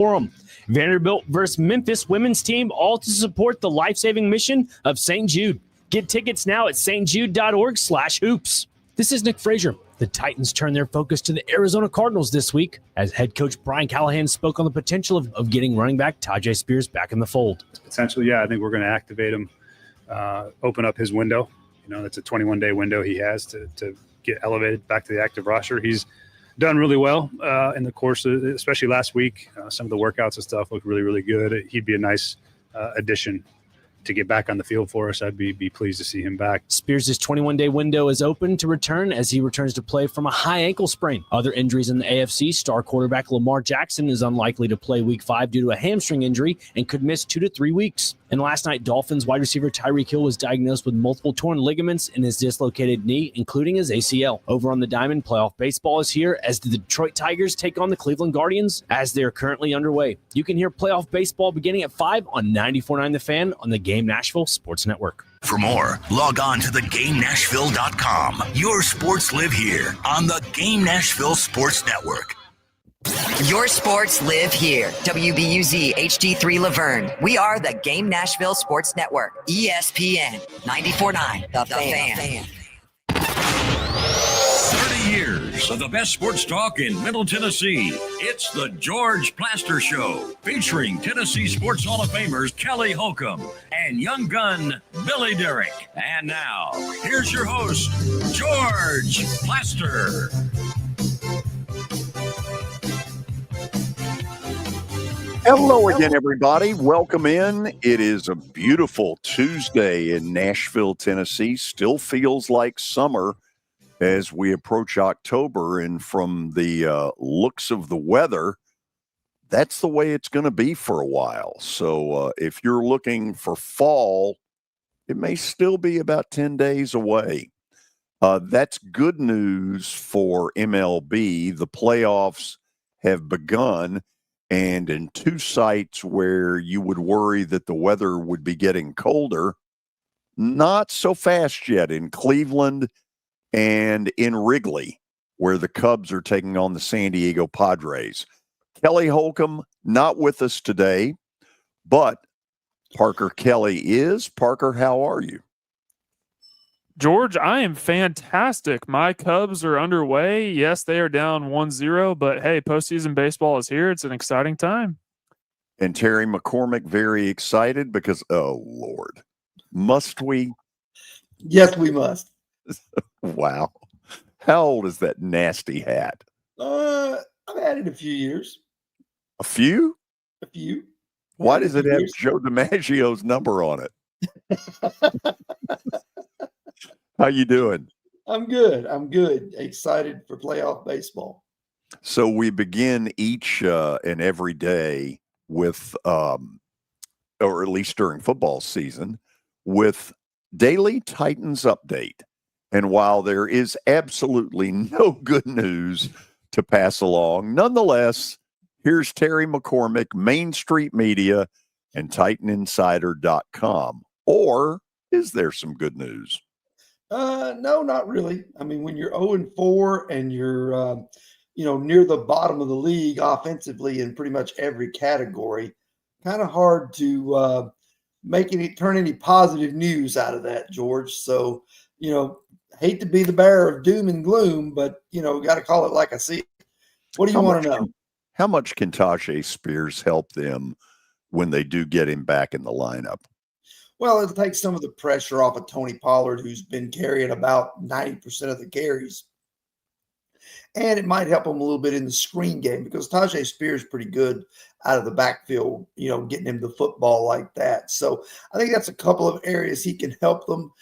Forum. Vanderbilt versus Memphis women's team, all to support the life-saving mission of St. Jude. Get tickets now at stjude.org/hoops. This is Nick Frazier. The Titans turn their focus to the Arizona Cardinals this week as head coach Brian Callahan spoke on the potential of getting running back Tajay Spears back in the fold. Potentially, yeah, I think we're going to activate him, open up his window. You know, that's a 21-day window he has to get elevated back to the active roster. He's done really well in the course of, especially last week. Some of the workouts and stuff look really, really good. He'd be a nice addition to get back on the field for us. I'd be pleased to see him back. Spears' 21-day window is open to return as he returns to play from a high ankle sprain. Other injuries in the AFC, star quarterback Lamar Jackson is unlikely to play Week 5 due to a hamstring injury and could miss 2 to 3 weeks. And last night, Dolphins wide receiver Tyreek Hill was diagnosed with multiple torn ligaments in his dislocated knee, including his ACL. Over on the diamond, playoff baseball is here as the Detroit Tigers take on the Cleveland Guardians as they are currently underway. You can hear playoff baseball beginning at 5 on 94.9 The Fan on the Game Nashville Sports Network. For more, log on to theGameNashville.com. Your sports live here on the Game Nashville Sports Network. Your sports live here. WBUZ HD3 Laverne. We are the Game Nashville Sports Network. ESPN 94.9 The Fan. 30 years of the best sports talk in Middle Tennessee. It's the George Plaster Show, featuring Tennessee Sports Hall of Famers Kelly Holcomb and young gun Billy Derrick. And now, here's your host, George Plaster. Hello again, everybody. Welcome in. It is a beautiful Tuesday in Nashville, Tennessee. Still feels like summer as we approach October. And from the looks of the weather, that's the way it's going to be for a while. So if you're looking for fall, it may still be about 10 days away. That's good news for MLB. The playoffs have begun. And in two sites where you would worry that the weather would be getting colder, not so fast yet, in Cleveland and in Wrigley, where the Cubs are taking on the San Diego Padres. Kelly Holcomb, not with us today, but Parker Kelly is. Parker, how are you? George, I am fantastic. My Cubs are underway. Yes, they are down 1-0, but hey, postseason baseball is here. It's an exciting time. And Terry McCormick, very excited because, oh, Lord, must we? Yes, we must. Wow. How old is that nasty hat? I've had it a few years. A few? A few. Why does it have Joe DiMaggio's number on it? How you doing? I'm good. Excited for playoff baseball. So we begin each and every day with, or at least during football season, with Daily Titans Update. And while there is absolutely no good news to pass along, nonetheless, here's Terry McCormick, Main Street Media, and TitanInsider.com. Or is there some good news? No, not really. I mean, when you're 0-4 and you're, near the bottom of the league offensively in pretty much every category, kind of hard to turn any positive news out of that, George. So, hate to be the bearer of doom and gloom, but, got to call it like I see it. What do you want to know? How much can Tajay Spears help them when they do get him back in the lineup? Well, it'll take some of the pressure off of Tony Pollard, who's been carrying about 90% of the carries. And it might help him a little bit in the screen game because Tajay Spears is pretty good out of the backfield, getting him the football like that. So I think that's a couple of areas he can help them.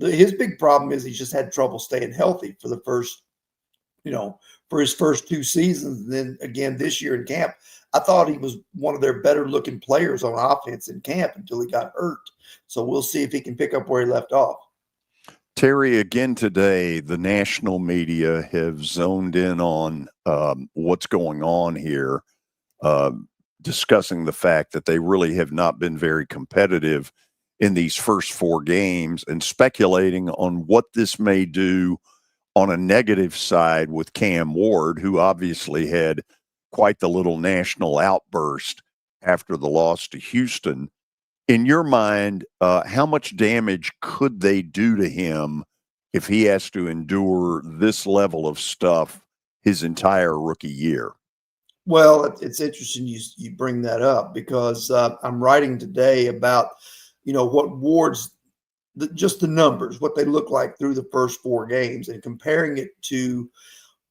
His big problem is he's just had trouble staying healthy for the first, for his first two seasons. And then again, this year in camp, I thought he was one of their better looking players on offense in camp until he got hurt. So we'll see if he can pick up where he left off. Terry, again today, the national media have zoned in on what's going on here, discussing the fact that they really have not been very competitive in these first four games and speculating on what this may do on a negative side with Cam Ward, who obviously had quite the little national outburst after the loss to Houston. In your mind, how much damage could they do to him if he has to endure this level of stuff his entire rookie year? Well, it's interesting you bring that up because I'm writing today about, what Ward's just the numbers, what they look like through the first 4 games, and comparing it to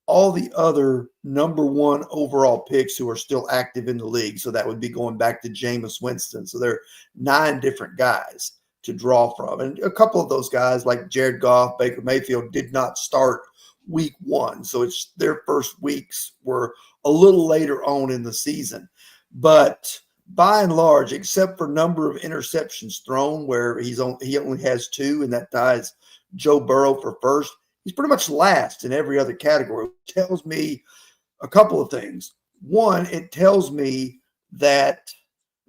all the other number 1 overall picks who are still active in the league. So that would be going back to Jameis Winston. So there are 9 different guys to draw from. And a couple of those guys like Jared Goff, Baker Mayfield did not start week 1. So it's their first weeks were a little later on in the season. But by and large, except for number of interceptions thrown, where he only has 2, and that ties Joe Burrow for first, he's pretty much last in every other category, which tells me a couple of things. One, it tells me that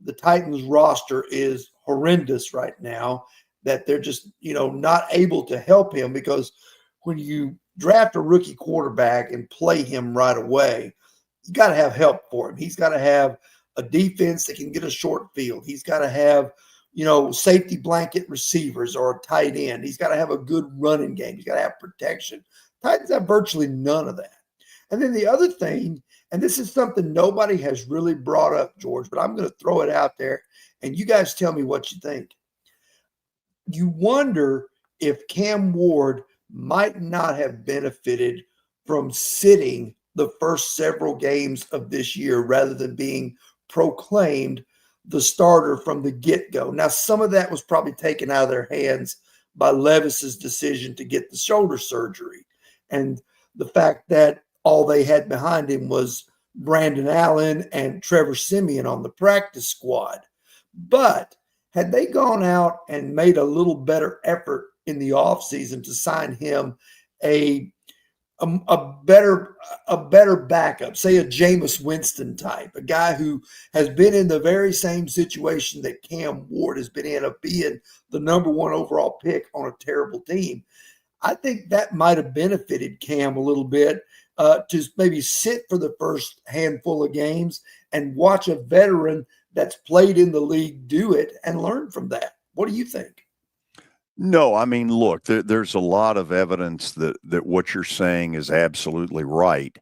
the Titans roster is horrendous right now, that they're just, not able to help him, because when you draft a rookie quarterback and play him right away, you got to have help for him. He's got to have a defense that can get a short field. He's got to have, safety blanket receivers or a tight end. He's got to have a good running game. He's got to have protection. Titans have virtually none of that. And then the other thing, and this is something nobody has really brought up, George, but I'm going to throw it out there, and you guys tell me what you think. You wonder if Cam Ward might not have benefited from sitting the first several games of this year rather than being proclaimed the starter from the get-go. Now, some of that was probably taken out of their hands by Levis's decision to get the shoulder surgery, and the fact that all they had behind him was Brandon Allen and Trevor Siemian on the practice squad. But had they gone out and made a little better effort in the offseason to sign him a better backup, say a Jameis Winston type, a guy who has been in the very same situation that Cam Ward has been in, of being the number 1 overall pick on a terrible team, I think that might have benefited Cam a little bit, to maybe sit for the first handful of games and watch a veteran that's played in the league do it and learn from that. What do you think? No, I mean, look, there's a lot of evidence that what you're saying is absolutely right.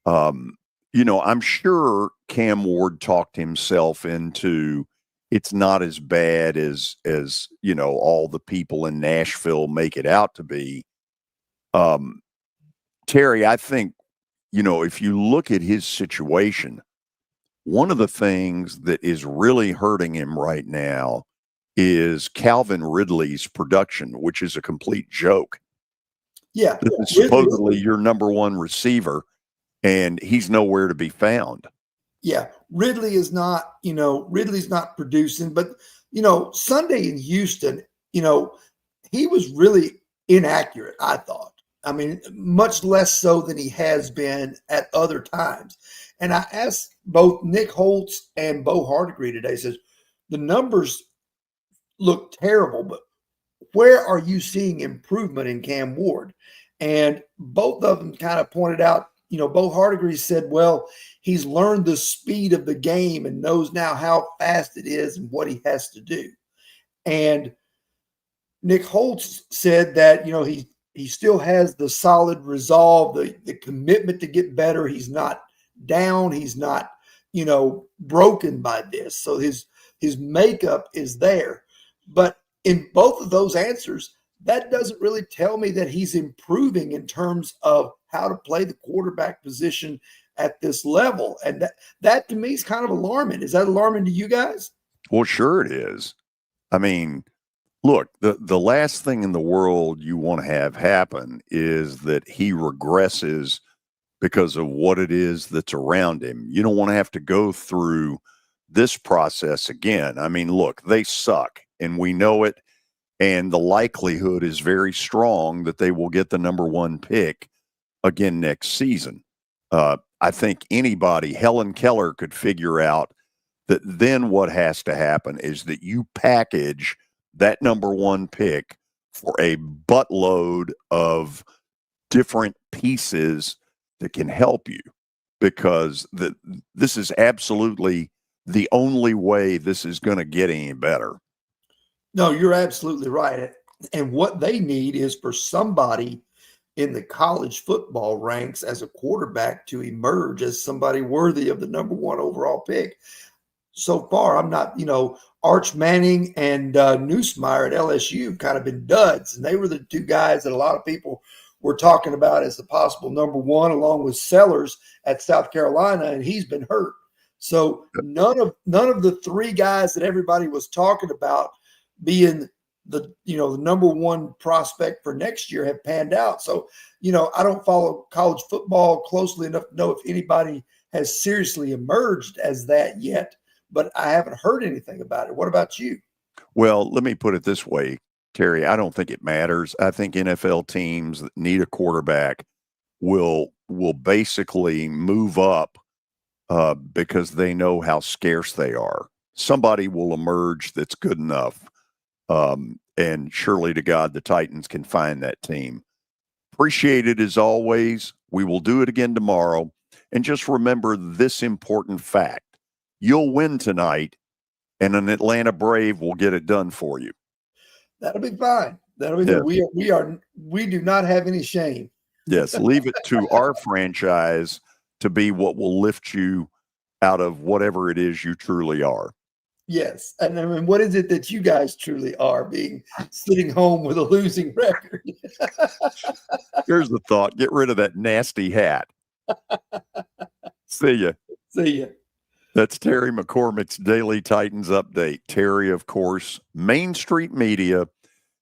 I'm sure Cam Ward talked himself into it's not as bad as all the people in Nashville make it out to be. Terry, I think, if you look at his situation, one of the things that is really hurting him right now is Calvin Ridley's production, which is a complete joke. Yeah. This is supposedly your number 1 receiver, and he's nowhere to be found. Yeah. Ridley's not producing, but, Sunday in Houston, he was really inaccurate, I thought. I mean, much less so than he has been at other times. And I asked both Nick Holtz and Bo Hardegree today, says, the numbers look terrible, but where are you seeing improvement in Cam Ward? And both of them kind of pointed out, Bo Hardegree said, well, he's learned the speed of the game and knows now how fast it is and what he has to do. And Nick Holtz said that, he still has the solid resolve, the commitment to get better. He's not down. He's not, broken by this. So his makeup is there. But in both of those answers, that doesn't really tell me that he's improving in terms of how to play the quarterback position at this level. And that to me is kind of alarming. Is that alarming to you guys? Well, sure it is. I mean, look, the last thing in the world you want to have happen is that he regresses because of what it is that's around him. You don't want to have to go through this process again. I mean, look, they suck, and we know it, and the likelihood is very strong that they will get the number 1 pick again next season. I think anybody, Helen Keller, could figure out that then what has to happen is that you package that number 1 pick for a buttload of different pieces that can help you. because this is absolutely the only way this is going to get any better. No, you're absolutely right. And what they need is for somebody in the college football ranks as a quarterback to emerge as somebody worthy of the number 1 overall pick. So far, I'm not, Arch Manning and Neusmeyer at LSU have kind of been duds. And they were the two guys that a lot of people were talking about as the possible number 1, along with Sellers at South Carolina, and he's been hurt. So none of the 3 guys that everybody was talking about being the number 1 prospect for next year have panned out. So, I don't follow college football closely enough to know if anybody has seriously emerged as that yet, but I haven't heard anything about it. What about you? Well, let me put it this way, Terry. I don't think it matters. I think NFL teams that need a quarterback will basically move up because they know how scarce they are. Somebody will emerge that's good enough. And surely to God, the Titans can find that team. Appreciate it as always. We will do it again tomorrow. And just remember this important fact. You'll win tonight, and an Atlanta Brave will get it done for you. That'll be fine. That'll be good. We do not have any shame. Yes, leave it to our franchise to be what will lift you out of whatever it is you truly are. Yes. And I mean, what is it that you guys truly are, sitting home with a losing record? Here's the thought. Get rid of that nasty hat. See ya. See ya. That's Terry McCormick's Daily Titans Update. Terry, of course, Main Street Media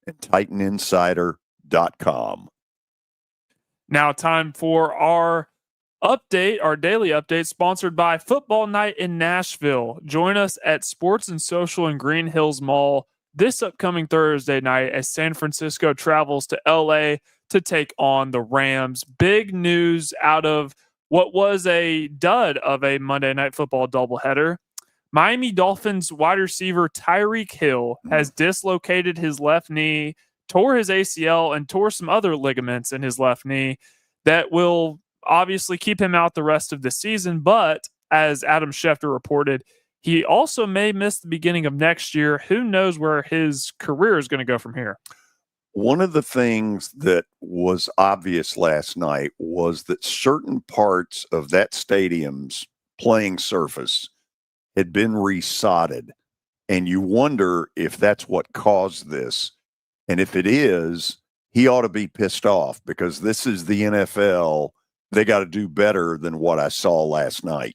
and TitanInsider.com. Now time for our daily update, sponsored by Football Night in Nashville. Join us at Sports and Social in Green Hills Mall this upcoming Thursday night as San Francisco travels to LA to take on the Rams. Big news out of what was a dud of a Monday Night Football doubleheader. Miami Dolphins wide receiver Tyreek Hill has dislocated his left knee, tore his ACL, and tore some other ligaments in his left knee that will obviously keep him out the rest of the season. But as Adam Schefter reported, he also may miss the beginning of next year. Who knows where his career is going to go from here? One of the things that was obvious last night was that certain parts of that stadium's playing surface had been resodded. And you wonder if that's what caused this. And if it is, he ought to be pissed off because this is the NFL. They got to do better than what I saw last night.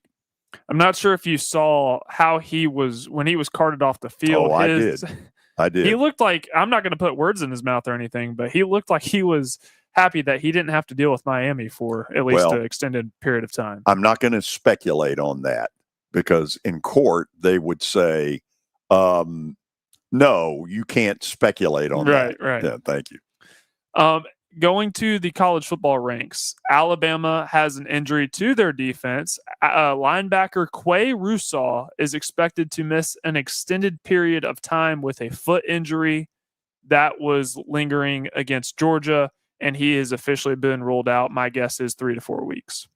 I'm not sure if you saw how he was when he was carted off the field. Oh, I did. He looked like, I'm not going to put words in his mouth or anything, but he looked like he was happy that he didn't have to deal with Miami for at least an extended period of time. I'm not going to speculate on that because in court, they would say, no, you can't speculate on that. Right. Yeah, thank you. Going to the college football ranks, Alabama has an injury to their defense. Linebacker Quay Russaw is expected to miss an extended period of time with a foot injury that was lingering against Georgia, and he has officially been ruled out. My guess is 3 to 4 weeks.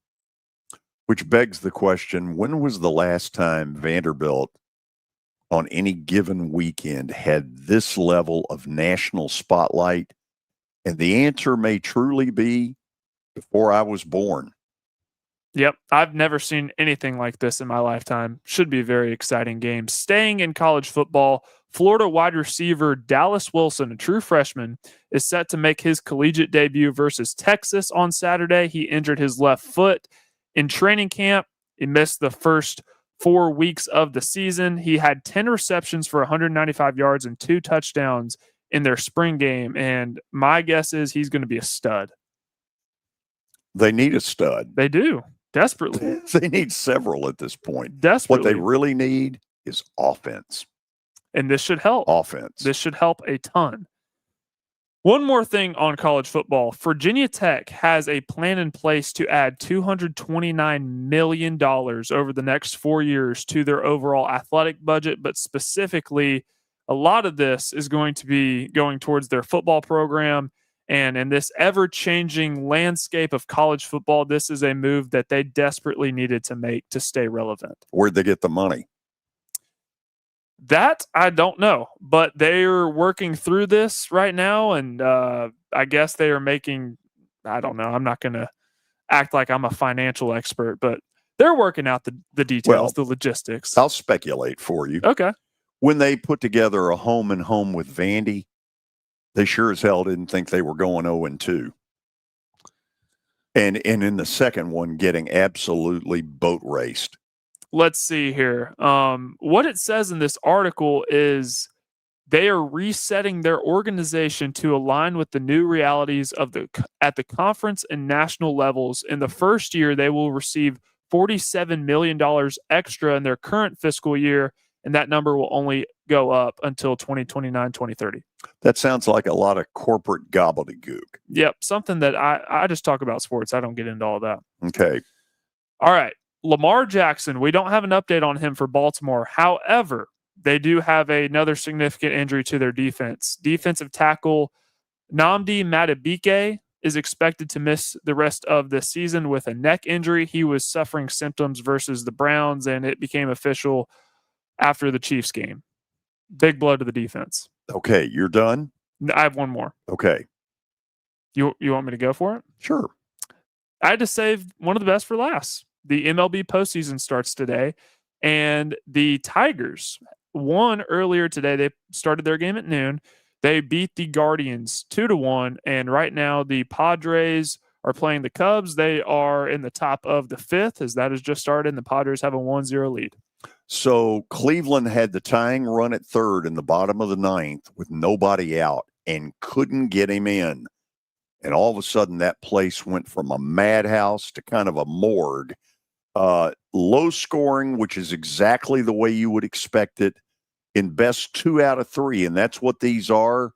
Which begs the question, when was the last time Vanderbilt on any given weekend had this level of national spotlight? And the answer may truly be before I was born. Yep. I've never seen anything like this in my lifetime. Should be a very exciting game. Staying in college football, Florida wide receiver Dallas Wilson, a true freshman, is set to make his collegiate debut versus Texas on Saturday. He injured his left foot in training camp. He missed the first 4 weeks of the season. He had 10 receptions for 195 yards and 2 touchdowns in their spring game, and my guess is he's going to be a stud. They need a stud. They do, desperately. They need several at this point. Desperately. What they really need is offense. And this should help. Offense. This should help a ton. One more thing on college football. Virginia Tech has a plan in place to add $229 million over the next 4 years to their overall athletic budget, but specifically, a lot of this is going to be going towards their football program And in this ever-changing landscape of college football, this is a move that they desperately needed to make to stay relevant. Where'd they get the money? That I don't know, but they're working through this right now, and I guess they are making, I don't know, I'm not going to act like I'm a financial expert, but they're working out the details, the logistics. I'll speculate for you. Okay. When they put together a home and home with Vandy, they sure as hell didn't think they were going 0-2. And in the second one, getting absolutely boat raced. Let's see here. What it says in this article is they are resetting their organization to align with the new realities of at the conference and national levels. In the first year, they will receive $47 million extra in their current fiscal year, and that number will only go up until 2029, 2030. That sounds like a lot of corporate gobbledygook. Yep, something that I just talk about sports. I don't get into all that. Okay. All right. Lamar Jackson, we don't have an update on him for Baltimore. However, they do have another significant injury to their defense. Defensive tackle Nnamdi Madubuike is expected to miss the rest of the season with a neck injury. He was suffering symptoms versus the Browns, and it became official after the Chiefs game. Big blow to the defense. Okay, you're done? I have one more. Okay. You want me to go for it? Sure. I had to save one of the best for last. The MLB postseason starts today, and the Tigers won earlier today. They started their game at noon. They beat the Guardians 2-1, and right now the Padres are playing the Cubs. They are in the top of the fifth as that has just started, and the Padres have a 1-0 lead. So Cleveland had the tying run at third in the bottom of the ninth with nobody out and couldn't get him in. And all of a sudden that place went from a madhouse to kind of a morgue. Low scoring, which is exactly the way you would expect it in best 2 out of 3. And that's what these are.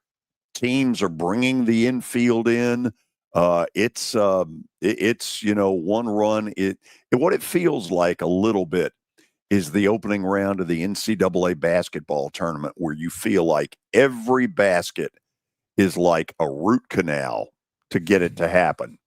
Teams are bringing the infield in. It's one run. What it feels like a little bit is the opening round of the NCAA basketball tournament, where you feel like every basket is like a root canal to get it to happen.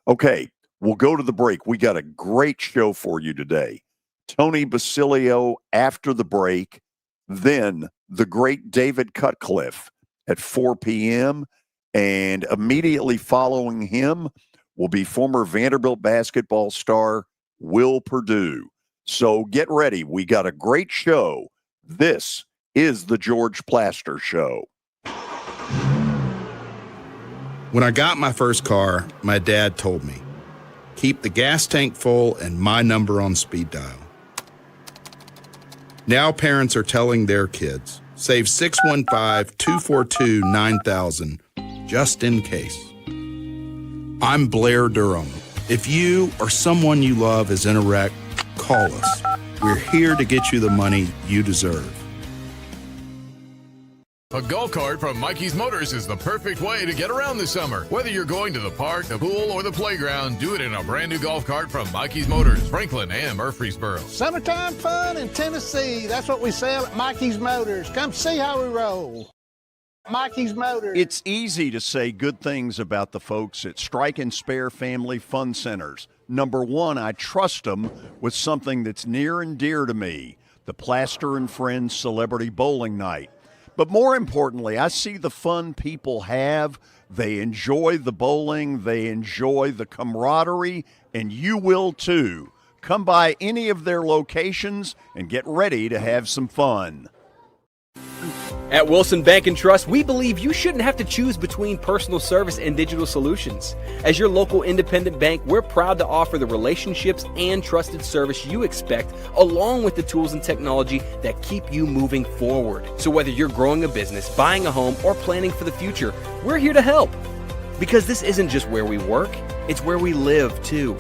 Okay, we'll go to the break. We got a great show for you today. Tony Basilio after the break, then the great David Cutcliffe at 4 p.m., and immediately following him will be former Vanderbilt basketball star Will Perdue. So get ready. We got a great show. This is the George Plaster Show. When I got my first car, my dad told me, keep the gas tank full and my number on speed dial. Now parents are telling their kids, save 615-242-9000 just in case. I'm Blair Durham. If you or someone you love is in a wreck, call us. We're here to get you the money you deserve. A golf cart from Mikey's Motors is the perfect way to get around this summer. Whether you're going to the park, the pool, or the playground, do it in a brand new golf cart from Mikey's Motors, Franklin and Murfreesboro. Summertime fun in Tennessee. That's what we sell at Mikey's Motors. Come see how we roll. Mikey's Motors. It's easy to say good things about the folks at Strike and Spare Family Fun Centers. Number one, I trust them with something that's near and dear to me, the Plaster and Friends Celebrity Bowling Night. But more importantly, I see the fun people have. They enjoy the bowling. They enjoy the camaraderie, and you will too. Come by any of their locations and get ready to have some fun. At Wilson Bank and Trust, we believe you shouldn't have to choose between personal service and digital solutions. As your local independent bank, we're proud to offer the relationships and trusted service you expect, along with the tools and technology that keep you moving forward. So whether you're growing a business, buying a home, or planning for the future, we're here to help. Because this isn't just where we work, it's where we live too.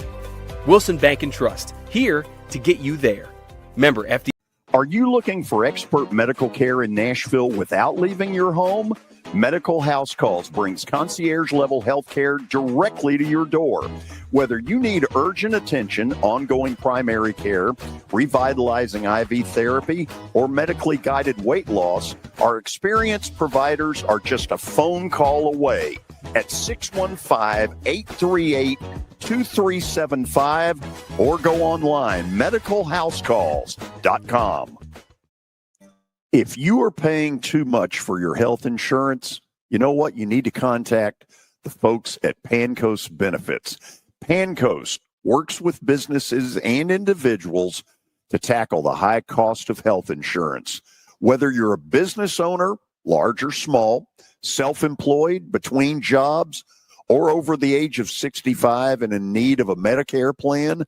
Wilson Bank and Trust, here to get you there. Member FD. Are you looking for expert medical care in Nashville without leaving your home? Medical House Calls brings concierge-level health care directly to your door. Whether you need urgent attention, ongoing primary care, revitalizing IV therapy, or medically guided weight loss, our experienced providers are just a phone call away. at 615-838-2375 or go online, medicalhousecalls.com. If you are paying too much for your health insurance, you know what? You need to contact the folks at Pancoast Benefits. Pancoast works with businesses and individuals to tackle the high cost of health insurance. Whether you're a business owner, large or small, self-employed, between jobs, or over the age of 65 and in need of a Medicare plan,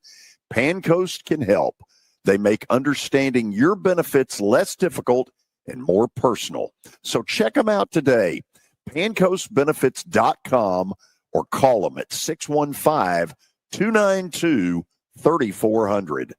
Pancoast can help. They make understanding your benefits less difficult and more personal. So check them out today, pancoastbenefits.com, or call them at 615-292-3400.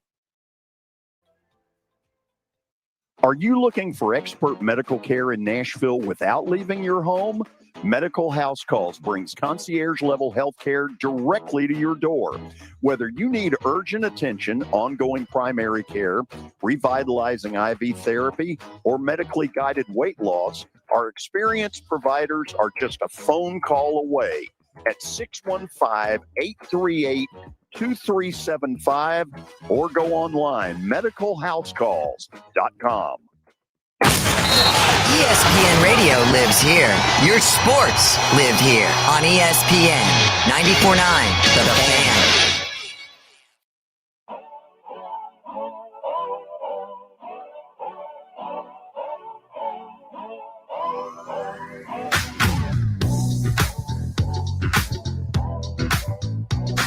Are you looking for expert medical care in Nashville without leaving your home? Medical House Calls brings concierge-level health care directly to your door. Whether you need urgent attention, ongoing primary care, revitalizing IV therapy, or medically guided weight loss, our experienced providers are just a phone call away at 615-838-2375 or go online, medicalhousecalls.com. ESPN Radio lives here. Your sports live here on ESPN 94.9 The Fan.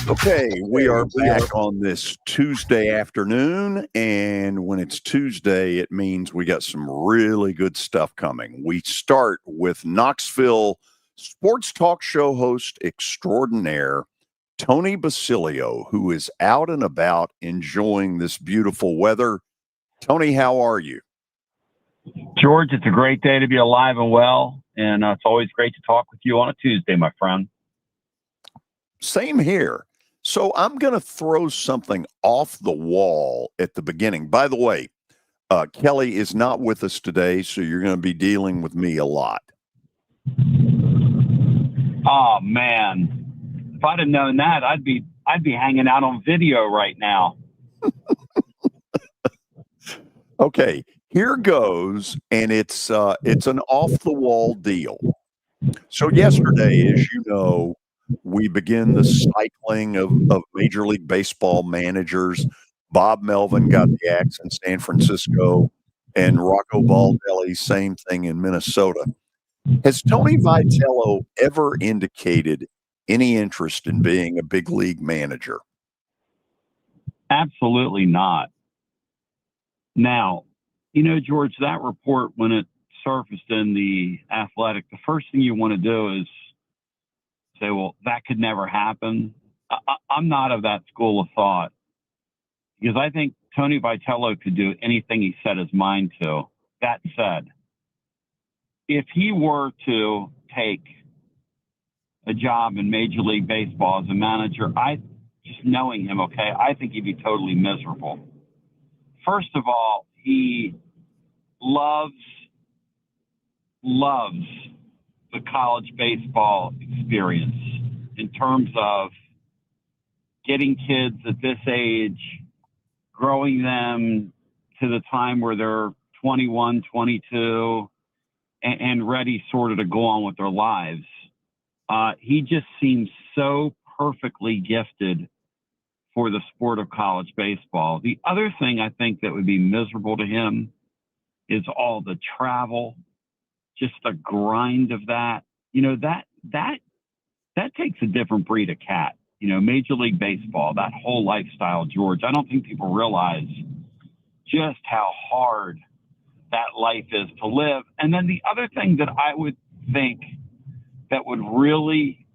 Okay, we are back on this Tuesday afternoon, and when it's Tuesday, it means we got some really good stuff coming. We start with Knoxville sports talk show host extraordinaire, Tony Basilio, who is out and about enjoying this beautiful weather. Tony, how are you? George, it's a great day to be alive and well, and it's always great to talk with you on a Tuesday, my friend. Same here. So I'm going to throw something off the wall at the beginning. By the way, Kelly is not with us today, so you're going to be dealing with me a lot. Oh man, if I'd have known that, I'd be hanging out on video right now. Okay, here goes, and it's an off the wall deal. So yesterday, as you know, we begin the cycling of Major League Baseball managers. Bob Melvin got the axe in San Francisco, and Rocco Baldelli, same thing in Minnesota. Has Tony Vitello ever indicated any interest in being a big league manager? Absolutely not. Now, you know, George, that report, when it surfaced in the Athletic, the first thing you want to do is say, well, that could never happen. I'm not of that school of thought, because I think Tony Vitello could do anything he set his mind to. That said, if he were to take a job in Major League Baseball as a manager, just knowing him, okay, I think he'd be totally miserable. First of all, he loves the college baseball experience in terms of getting kids at this age, growing them to the time where they're 21, 22, and ready sort of to go on with their lives. He just seems so perfectly gifted for the sport of college baseball. The other thing I think that would be miserable to him is all the travel, just the grind of that. You know, that takes a different breed of cat. You know, Major League Baseball, that whole lifestyle, George, I don't think people realize just how hard that life is to live. And then the other thing that I would think that would really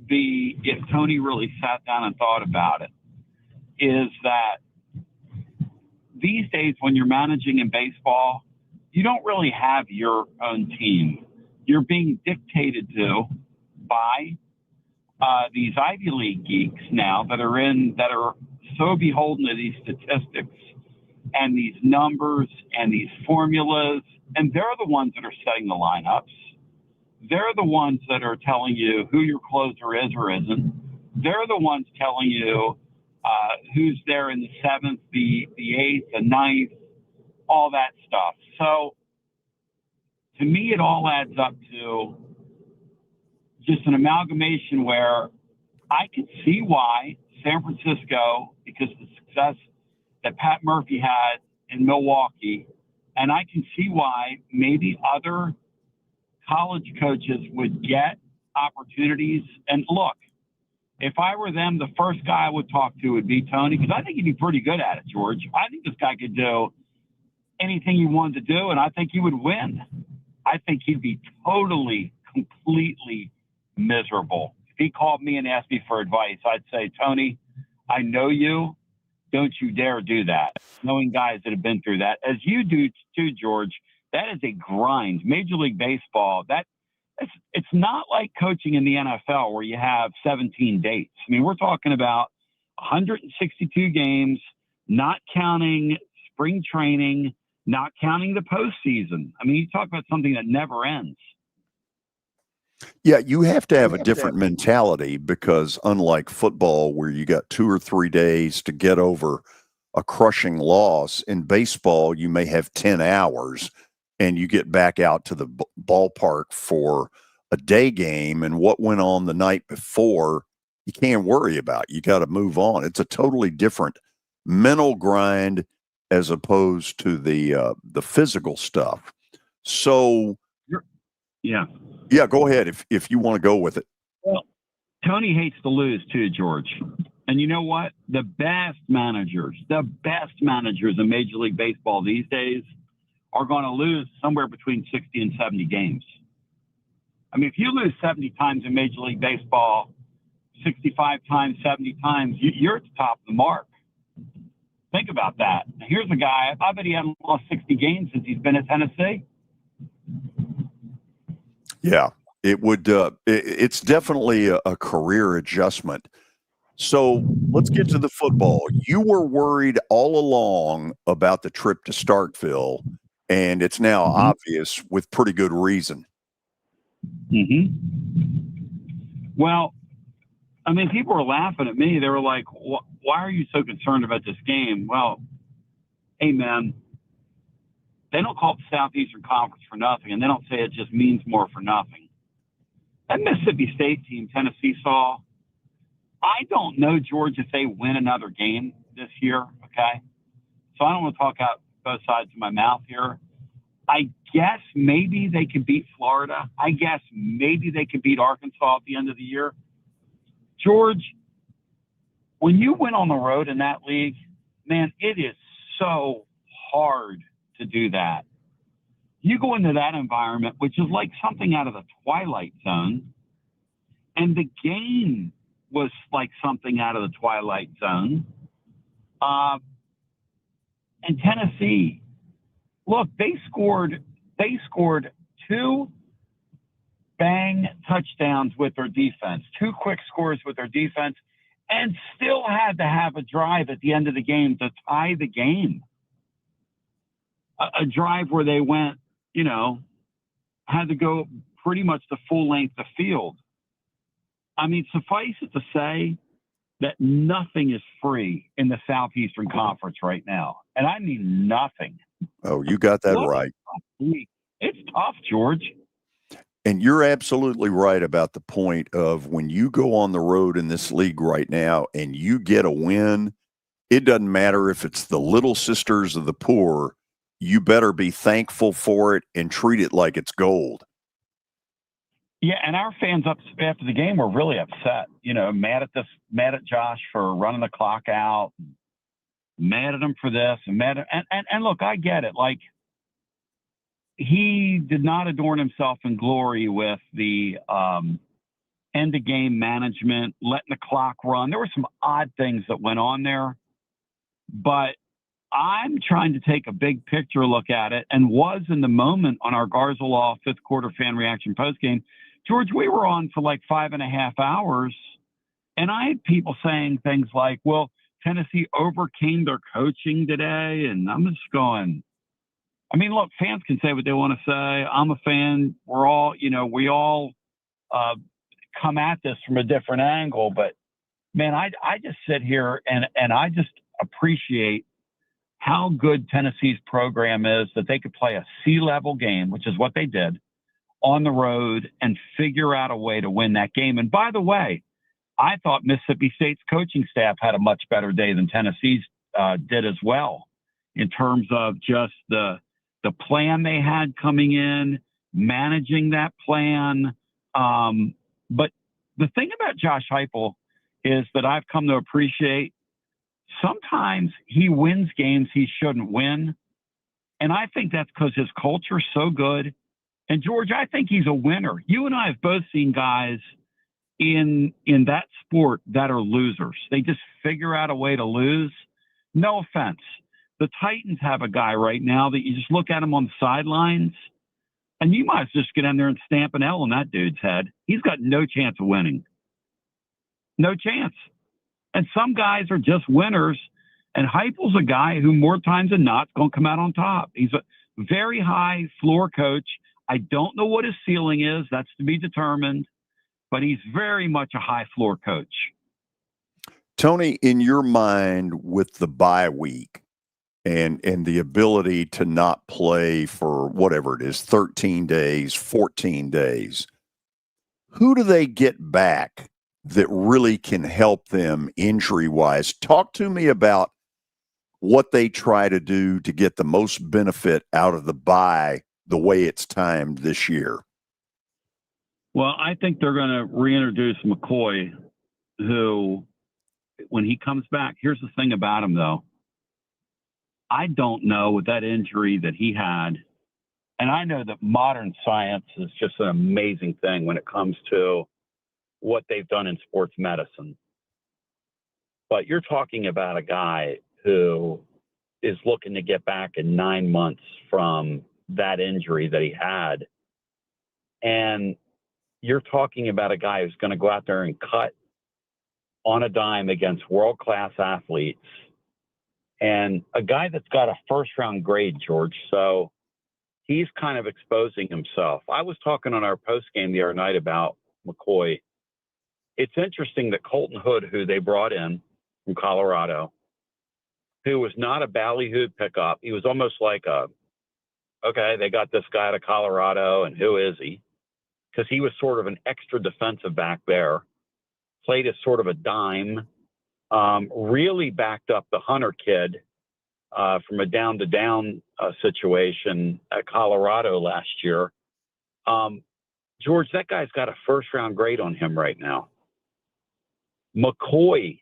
be, if Tony really sat down and thought about it, is that these days when you're managing in baseball, you don't really have your own team. You're being dictated to by these Ivy League geeks now that are so beholden to these statistics and these numbers and these formulas, and they're the ones that are setting the lineups. They're the ones that are telling you who your closer is or isn't. They're the ones telling you who's there in the 7th, the 8th, the 9th, all that stuff. So to me, it all adds up to just an amalgamation where I could see why San Francisco, because of the success that Pat Murphy had in Milwaukee, and I can see why maybe other college coaches would get opportunities. And look, if I were them, the first guy I would talk to would be Tony, because I think he'd be pretty good at it, George. I think this guy could do anything he wanted to do, and I think he would win. I think he'd be totally, completely miserable. If he called me and asked me for advice, I'd say, Tony, I know you. Don't you dare do that. Knowing guys that have been through that, as you do too, George, that is a grind. Major League Baseball, it's not like coaching in the NFL where you have 17 dates. I mean, we're talking about 162 games, not counting spring training, not counting the postseason. I mean, you talk about something that never ends. Yeah, you have to have a different mentality because unlike football where you got 2 or 3 days to get over a crushing loss, in baseball you may have 10 hours and you get back out to the ballpark for a day game, and what went on the night before you can't worry about. You got to move on. It's a totally different mental grind as opposed to the physical stuff. So yeah, go ahead if you want to go with it. Well, Tony hates to lose too, George. And you know what? The best managers in Major League Baseball these days are going to lose somewhere between 60 and 70 games. I mean, if you lose 70 times in Major League Baseball, 65 times, 70 times, you're at the top of the mark. Think about that. Here's a guy, I bet he hasn't lost 60 games since he's been at Tennessee. Yeah, it would. It's definitely a career adjustment. So let's get to the football. You were worried all along about the trip to Starkville, and it's now obvious with pretty good reason. Well, I mean, people were laughing at me. They were like, why are you so concerned about this game? Well, hey, man, they don't call it the Southeastern Conference for nothing, and they don't say it just means more for nothing. That Mississippi State team Tennessee saw, I don't know, George, if they win another game this year, okay? So I don't want to talk out both sides of my mouth here. I guess maybe they could beat Florida. I guess maybe they could beat Arkansas at the end of the year. George, when you went on the road in that league, man, it is so hard to do that. You go into that environment, which is like something out of the Twilight Zone, and the game was like something out of the Twilight Zone. And Tennessee, look, they scored 2 bang touchdowns with their defense, 2 quick scores with their defense, and still had to have a drive at the end of the game to tie the game. A drive where they went, had to go pretty much the full length of field. I mean, suffice it to say that nothing is free in the Southeastern Conference right now. And I mean nothing. Oh, you got that right. It's tough, George. And you're absolutely right about the point of when you go on the road in this league right now and you get a win, it doesn't matter if it's the Little Sisters of the Poor. You better be thankful for it and treat it like it's gold. Yeah, and our fans up after the game were really upset. Mad at Josh for running the clock out, mad at him for this, and look, I get it. Like, he did not adorn himself in glory with the end of game management, letting the clock run. There were some odd things that went on there, but I'm trying to take a big picture look at it, and was in the moment on our Garza Law 5th quarter fan reaction postgame. George, we were on for like 5.5 hours, and I had people saying things like, well, Tennessee overcame their coaching today. And I'm just going, I mean, look, fans can say what they want to say. I'm a fan. We're all, we all come at this from a different angle. But, man, I just sit here and I just appreciate how good Tennessee's program is, that they could play a C-level game, which is what they did, on the road and figure out a way to win that game. And by the way, I thought Mississippi State's coaching staff had a much better day than Tennessee's did as well, in terms of just the plan they had coming in, managing that plan. But the thing about Josh Heupel is that I've come to appreciate, sometimes he wins games he shouldn't win. And I think that's because his culture's so good. And George, I think he's a winner. You and I have both seen guys in that sport that are losers. They just figure out a way to lose. No offense. The Titans have a guy right now that you just look at him on the sidelines and you might as well just get in there and stamp an L on that dude's head. He's got no chance of winning. No chance. And some guys are just winners. And Heupel's a guy who more times than not is going to come out on top. He's a very high floor coach. I don't know what his ceiling is. That's to be determined. But he's very much a high floor coach. Tony, in your mind, with the bye week and the ability to not play for whatever it is, 13 days, 14 days, who do they get back that really can help them injury-wise? Talk to me about what they try to do to get the most benefit out of the bye the way it's timed this year. Well, I think they're going to reintroduce McCoy, who, when he comes back, here's the thing about him, though. I don't know with that injury that he had, and I know that modern science is just an amazing thing when it comes to what they've done in sports medicine. But you're talking about a guy who is looking to get back in 9 months from that injury that he had. And you're talking about a guy who's going to go out there and cut on a dime against world-class athletes, and a guy that's got a first-round grade, George. So he's kind of exposing himself. I was talking on our post-game the other night about McCoy. It's interesting that Colton Hood, who they brought in from Colorado, who was not a ballyhooed pickup. He was almost like okay, they got this guy out of Colorado, and who is he? Because he was sort of an extra defensive back there, played as sort of a dime, really backed up the Hunter kid from a down-to-down situation at Colorado last year. George, that guy's got a first-round grade on him right now. McCoy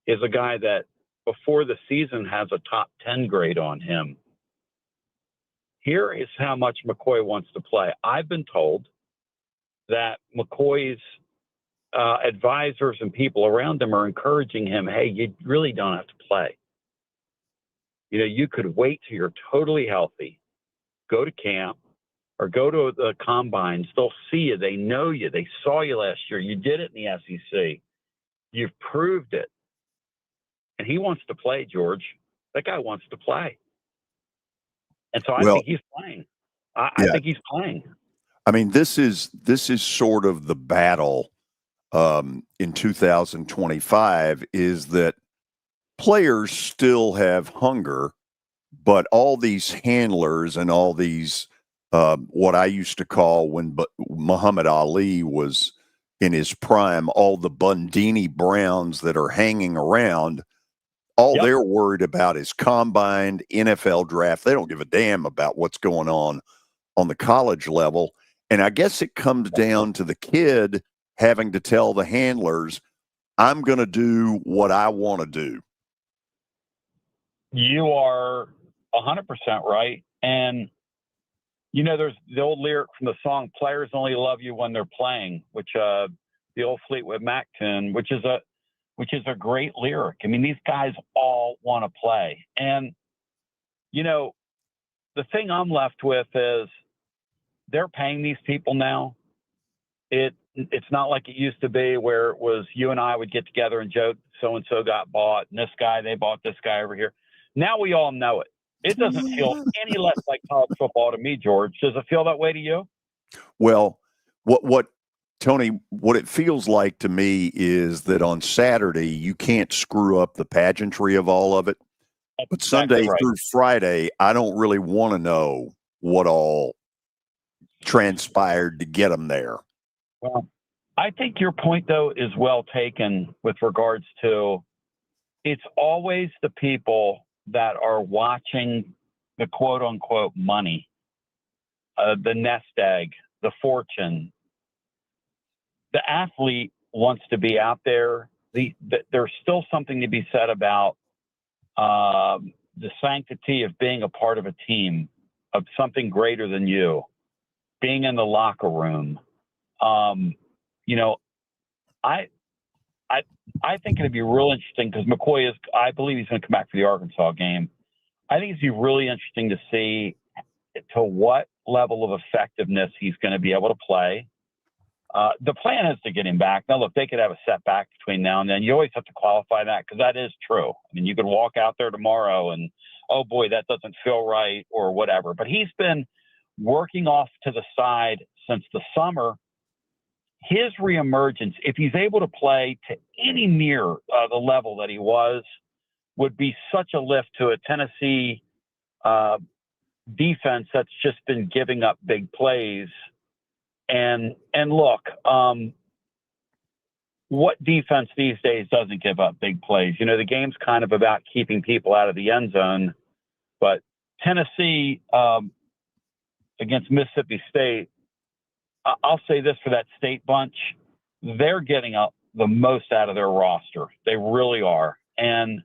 is a guy that before the season has a top 10 grade on him. Here is how much McCoy wants to play. I've been told that McCoy's advisors and people around him are encouraging him, hey, you really don't have to play. You could wait till you're totally healthy, go to camp or go to the combines. They'll see you. They know you. They saw you last year. You did it in the SEC. You've proved it. And he wants to play, George. That guy wants to play. And so I think he's playing. I think he's playing. I mean, this is sort of the battle in 2025, is that players still have hunger, but all these handlers and all these what I used to call, when Muhammad Ali was in his prime, all the Bundini Browns that are hanging around, all they're worried about is combine, NFL draft. They don't give a damn about what's going on the college level. And I guess it comes down to the kid having to tell the handlers, I'm going to do what I want to do. You are 100% right. And, there's the old lyric from the song, players only love you when they're playing, which the old Fleetwood Mac tune, which is a great lyric. I mean, these guys all want to play. And, the thing I'm left with is they're paying these people now. It's not like it used to be where it was you and I would get together and joke, so-and-so got bought, and this guy, they bought this guy over here. Now we all know it. It doesn't feel any less like college football to me, George. Does it feel that way to you? Well, what Tony, what it feels like to me is that on Saturday you can't screw up the pageantry of all of it. But Sunday through Friday, I don't really want to know what all transpired to get them there. Well, I think your point, though, is well taken with regards to it's always the people that are watching the quote-unquote money, the nest egg, the fortune. The athlete wants to be out there. There's still something to be said about the sanctity of being a part of a team, of something greater than you, being in the locker room. I think it'd be real interesting because McCoy I believe he's going to come back for the Arkansas game. I think it'd be really interesting to see to what level of effectiveness he's going to be able to play. The plan is to get him back. Now, look, they could have a setback between now and then. You always have to qualify that because that is true. I mean, you could walk out there tomorrow and, oh, boy, that doesn't feel right or whatever. But he's been working off to the side since the summer. His reemergence, if he's able to play to any near the level that he was, would be such a lift to a Tennessee defense that's just been giving up big plays. And look, what defense these days doesn't give up big plays? You know, the game's kind of about keeping people out of the end zone. But Tennessee against Mississippi State, I'll say this for that State bunch, they're getting up the most out of their roster. They really are. And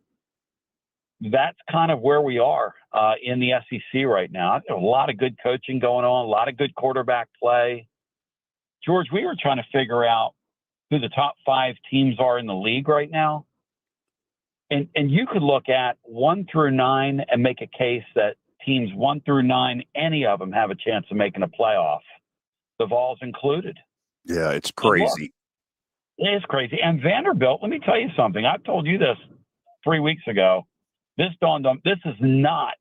that's kind of where we are in the SEC right now. There's a lot of good coaching going on, a lot of good quarterback play. George, we were trying to figure out who the top 5 teams are in the league right now. And you could look at 1 through 9 and make a case that teams 1 through 9, any of them have a chance of making a playoff. The Vols included. Yeah, it's crazy. It is crazy. And Vanderbilt, let me tell you something. I've told you this 3 weeks ago. This dawned on, this is not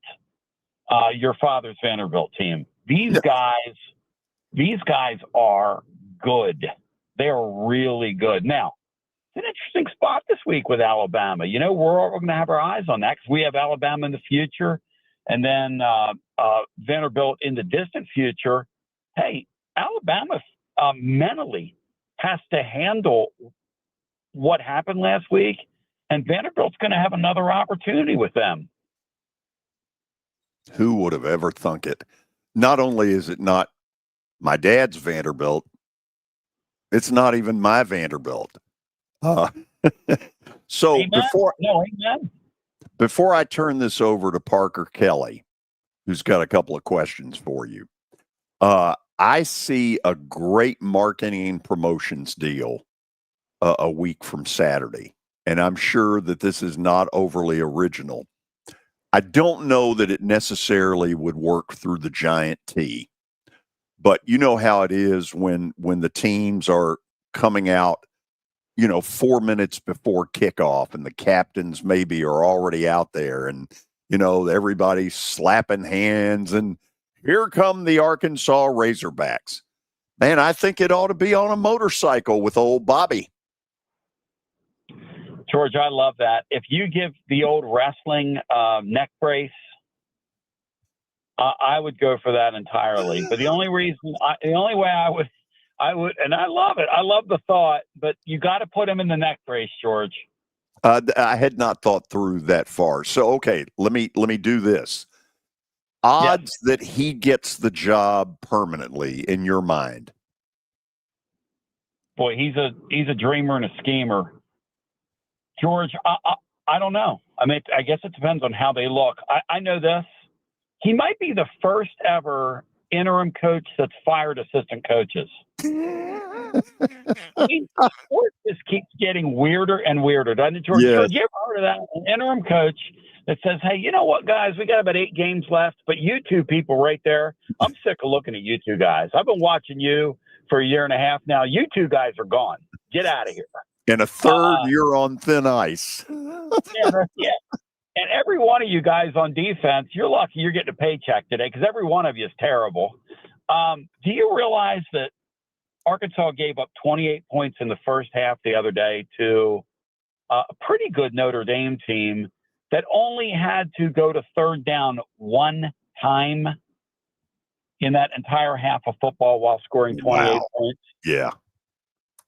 your father's Vanderbilt team. These guys are good. They are really good. Now, it's an interesting spot this week with Alabama. You know, we're going to have our eyes on that because we have Alabama in the future and then Vanderbilt in the distant future. Hey, Alabama mentally has to handle what happened last week, and Vanderbilt's going to have another opportunity with them. Who would have ever thunk it? Not only is it not my dad's Vanderbilt, it's not even my Vanderbilt. So amen. Before I turn this over to Parker Kelly, who's got a couple of questions for you, I see a great marketing and promotions deal a week from Saturday, and I'm sure that this is not overly original. I don't know that it necessarily would work through the Giant T, but you know how it is when the teams are coming out, 4 minutes before kickoff, and the captains maybe are already out there, and everybody's slapping hands and here come the Arkansas Razorbacks. Man, I think it ought to be on a motorcycle with old Bobby. George, I love that. If you give the old wrestling neck brace, I would go for that entirely. But the only way I would, and I love it. I love the thought, but you got to put him in the neck brace, George. I had not thought through that far. So, okay, let me do this. Odds that he gets the job permanently in your mind? Boy, he's a dreamer and a schemer. George, I don't know. I mean, I guess it depends on how they look. I know this. He might be the first ever interim coach that's fired assistant coaches. Sports just keeps getting weirder and weirder, doesn't it, George? Yes. You ever heard of that? An interim coach that says, hey, you know what, guys, we got about 8 games left, but you two people right there, I'm sick of looking at you two guys. I've been watching you for a year and a half now. You two guys are gone. Get out of here. And a third, you're on thin ice. Yeah. And every one of you guys on defense, you're lucky you're getting a paycheck today because every one of you is terrible. Do you realize that Arkansas gave up 28 points in the first half the other day to a pretty good Notre Dame team that only had to go to third down one time in that entire half of football while scoring 28 points? Yeah.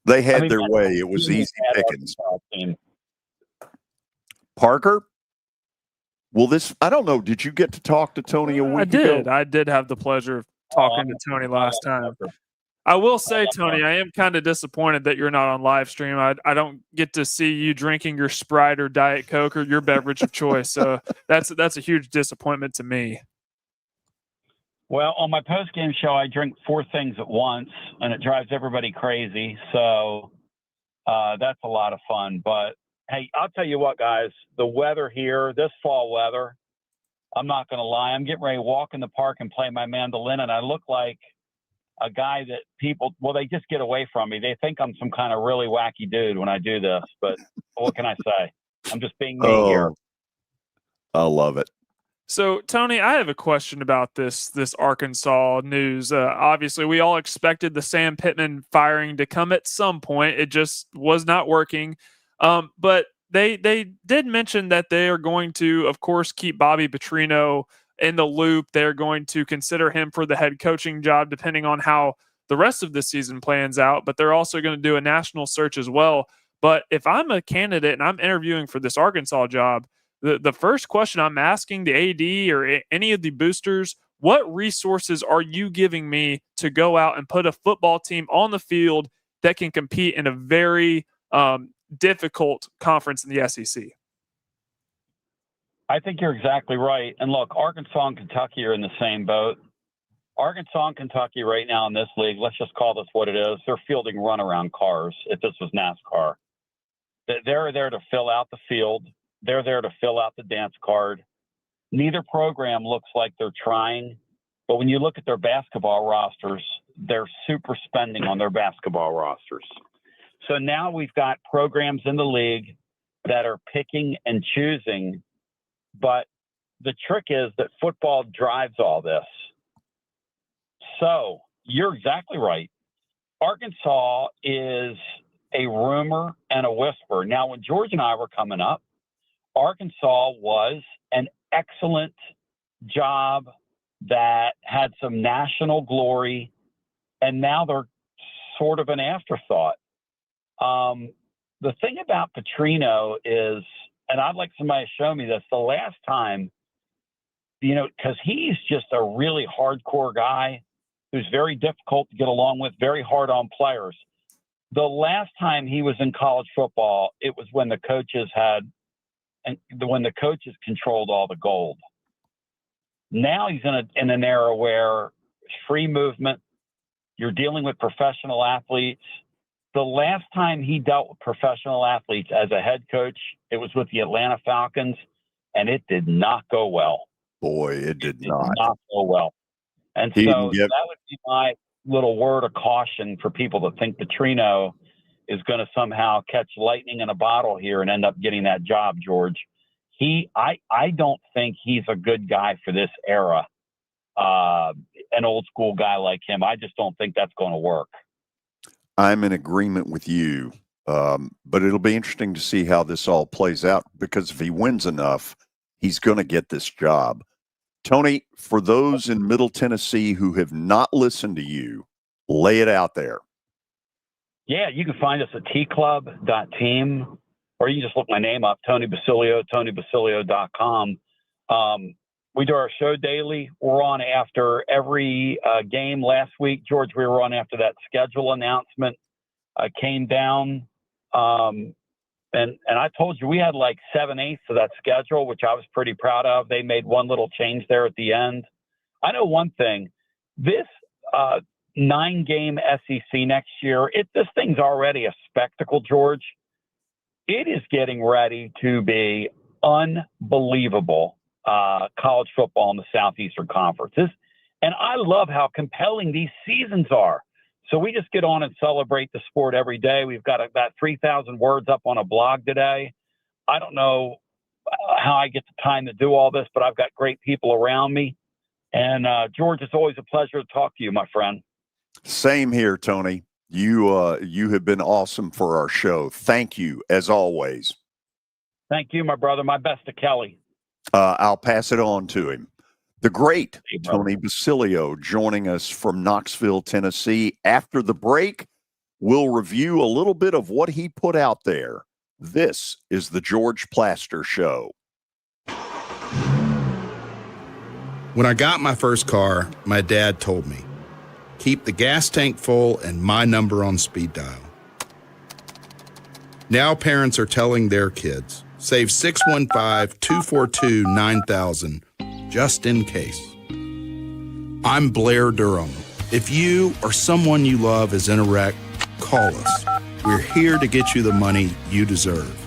They had their way. It was easy pickings. Parker? Well, I don't know. Did you get to talk to Tony a week ago? I did have the pleasure of talking to Tony last time. I will say, Tony, I am kind of disappointed that you're not on live stream. I don't get to see you drinking your Sprite or Diet Coke or your beverage of choice. So that's a huge disappointment to me. Well, on my post-game show, I drink 4 things at once, and it drives everybody crazy. So that's a lot of fun. But, hey, I'll tell you what, guys, the weather here, this fall weather, I'm not going to lie. I'm getting ready to walk in the park and play my mandolin, and I look like a guy that people, well, they just get away from me. They think I'm some kind of really wacky dude when I do this. But what can I say? I'm just being me here. I love it. So, Tony, I have a question about this Arkansas news. Obviously, we all expected the Sam Pittman firing to come at some point. It just was not working. But they did mention that they are going to, of course, keep Bobby Petrino in the loop. They're going to consider him for the head coaching job, depending on how the rest of the season plans out. But they're also going to do a national search as well. But if I'm a candidate and I'm interviewing for this Arkansas job, the first question I'm asking the AD or any of the boosters, what resources are you giving me to go out and put a football team on the field that can compete in a very difficult conference in the SEC? I think you're exactly right. And look, Arkansas and Kentucky are in the same boat. Arkansas and Kentucky right now in this league, let's just call this what it is. They're fielding runaround cars if this was NASCAR. They're there to fill out the field. They're there to fill out the dance card. Neither program looks like they're trying, but when you look at their basketball rosters, they're super spending on their basketball rosters. So now we've got programs in the league that are picking and choosing, but the trick is that football drives all this. So you're exactly right. Arkansas is a rumor and a whisper. Now, when George and I were coming up, Arkansas was an excellent job that had some national glory, and now they're sort of an afterthought. The thing about Petrino is, and I'd like somebody to show me this, the last time, because he's just a really hardcore guy who's very difficult to get along with, very hard on players. The last time he was in college football, it was when the coaches controlled all the gold. Now he's in an era where free movement, you're dealing with professional athletes. The last time he dealt with professional athletes as a head coach, it was with the Atlanta Falcons, and it did not go well. Boy, it did not go well. And so that would be my little word of caution for people that think Petrino is going to somehow catch lightning in a bottle here and end up getting that job, George. I don't think he's a good guy for this era. An old school guy like him. I just don't think that's going to work. I'm in agreement with you. But it'll be interesting to see how this all plays out, because if he wins enough, he's going to get this job. Tony, for those in Middle Tennessee who have not listened to you, lay it out there. Yeah, you can find us at tclub.team, or you can just look my name up, Tony Basilio, TonyBasilio.com. We do our show daily. We're on after every game. Last week, George, we were on after that schedule announcement came down. And I told you we had like 7/8 of that schedule, which I was pretty proud of. They made one little change there at the end. I know one thing. This 9-game SEC next year, this thing's already a spectacle, George. It is getting ready to be unbelievable college football in the Southeastern Conference. And I love how compelling these seasons are. So we just get on and celebrate the sport every day. We've got about 3,000 words up on a blog today. I don't know how I get the time to do all this, but I've got great people around me. And George, it's always a pleasure to talk to you, my friend. Same here, Tony. You have been awesome for our show. Thank you, as always. Thank you, my brother. My best to Kelly. I'll pass it on to him. The great Hey, Tony Basilio joining us from Knoxville, Tennessee. After the break, we'll review a little bit of what he put out there. This is the George Plaster Show. When I got my first car, my dad told me, keep the gas tank full and my number on speed dial. Now parents are telling their kids, save 615-242-9000 just in case. I'm Blair Durham. If you or someone you love is in a wreck, call us. We're here to get you the money you deserve.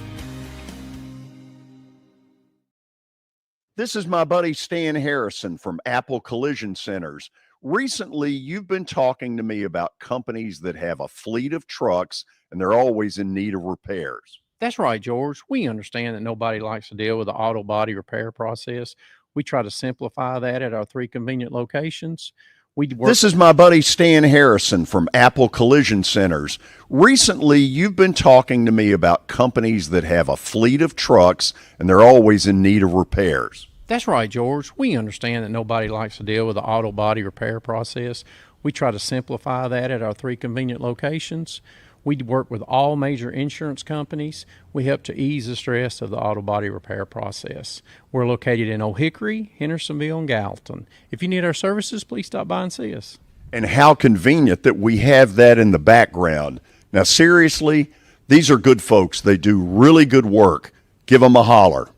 This is my buddy Stan Harrison from Apple Collision Centers. Recently, you've been talking to me about companies that have a fleet of trucks and they're always in need of repairs. That's right, George. We understand that nobody likes to deal with the auto body repair process. We try to simplify that at our 3 convenient locations. This is my buddy Stan Harrison from Apple Collision Centers. Recently, you've been talking to me about companies that have a fleet of trucks and they're always in need of repairs. That's right, George. We understand that nobody likes to deal with the auto body repair process. We try to simplify that at our 3 convenient locations. We work with all major insurance companies. We help to ease the stress of the auto body repair process. We're located in Old Hickory, Hendersonville, and Gallatin. If you need our services, please stop by and see us. And how convenient that we have that in the background. Now, seriously, these are good folks. They do really good work. Give them a holler.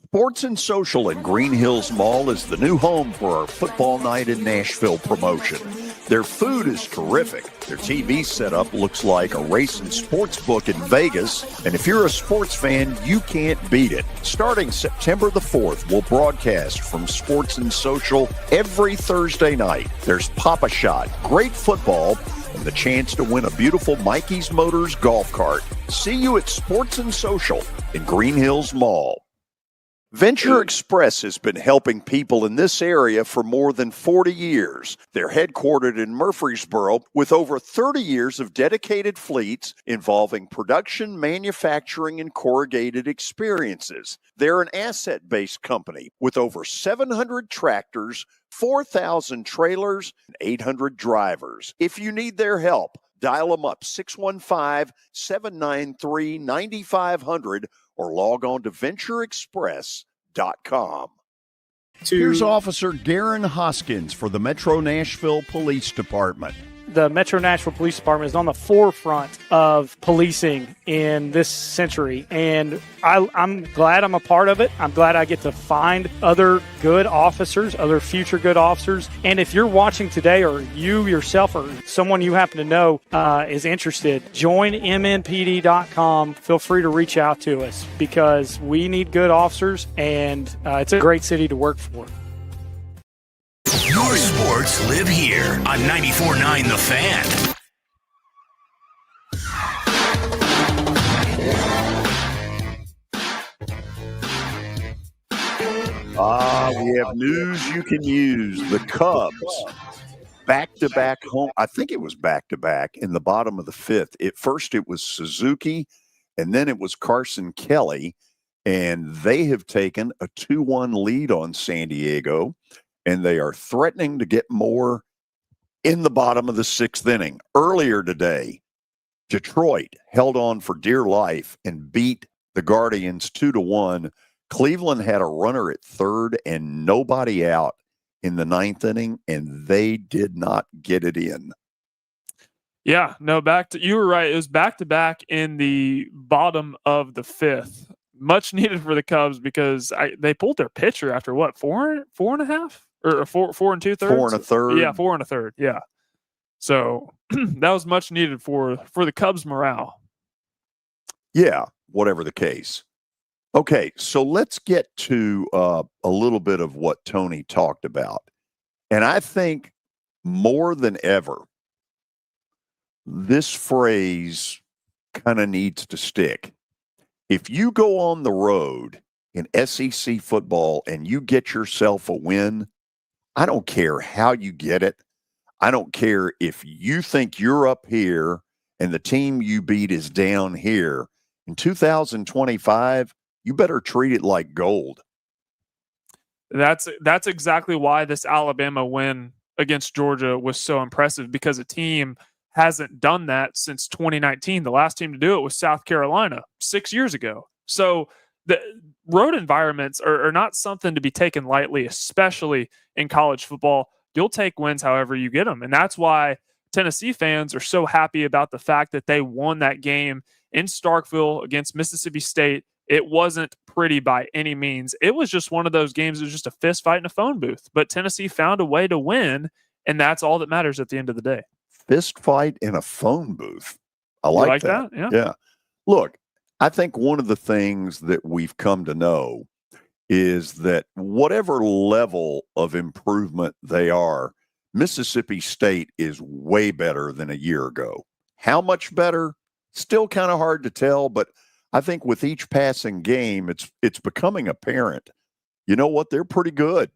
Sports and Social at Green Hills Mall is the new home for our Football Night in Nashville promotion. Their food is terrific. Their TV setup looks like a racing sports book in Vegas. And if you're a sports fan, you can't beat it. Starting September the 4th, we'll broadcast from Sports and Social every Thursday night. There's Pop-A-Shot, great football, and the chance to win a beautiful Mikey's Motors golf cart. See you at Sports and Social in Green Hills Mall. Venture Express has been helping people in this area for more than 40 years. They're headquartered in Murfreesboro with over 30 years of dedicated fleets involving production, manufacturing, and corrugated experiences. They're an asset-based company with over 700 tractors, 4,000 trailers, and 800 drivers. If you need their help, dial them up 615-793-9500 or log on to ventureexpress.com. Here's Officer Darren Hoskins for the Metro Nashville Police Department. The Metro Nashville Police Department is on the forefront of policing in this century, and I'm glad I'm a part of it. I'm glad I get to find other good officers, other future good officers. And if you're watching today, or you yourself or someone you happen to know is interested, join mnpd.com. Feel free to reach out to us because we need good officers, and it's a great city to work for. Your sports live here on 94.9 The Fan. We have news you can use. The Cubs, back-to-back home. I think it was back-to-back in the bottom of the 5th. At first it was Suzuki, and then it was Carson Kelly, and they have taken a 2-1 lead on San Diego. And they are threatening to get more in the bottom of the 6th inning. Earlier today, Detroit held on for dear life and beat the Guardians 2-1. Cleveland had a runner at 3rd and nobody out in the 9th inning, and they did not get it in. Yeah, no, you were right. It was back-to-back in the bottom of the 5th. Much needed for the Cubs because they pulled their pitcher after what, four and a half? Or 4 2/3? 4 1/3. Yeah, 4 1/3. Yeah. So that was much needed for the Cubs' morale. Yeah, whatever the case. Okay, so let's get to a little bit of what Tony talked about. And I think more than ever, this phrase kind of needs to stick. If you go on the road in SEC football and you get yourself a win, I don't care how you get it. I don't care if you think you're up here and the team you beat is down here. In 2025, you better treat it like gold. That's exactly why this Alabama win against Georgia was so impressive, because a team hasn't done that since 2019. The last team to do it was South Carolina 6 years ago. So the road environments are not something to be taken lightly, especially in college football. You'll take wins however you get them. And that's why Tennessee fans are so happy about the fact that they won that game in Starkville against Mississippi State. It wasn't pretty by any means. It was just one of those games. It was just a fist fight in a phone booth. But Tennessee found a way to win, and that's all that matters at the end of the day. Fist fight in a phone booth. I like that. Yeah. Look, I think one of the things that we've come to know is that whatever level of improvement they are, Mississippi State is way better than a year ago. How much better? Still kind of hard to tell, but I think with each passing game, it's becoming apparent. You know what? They're pretty good.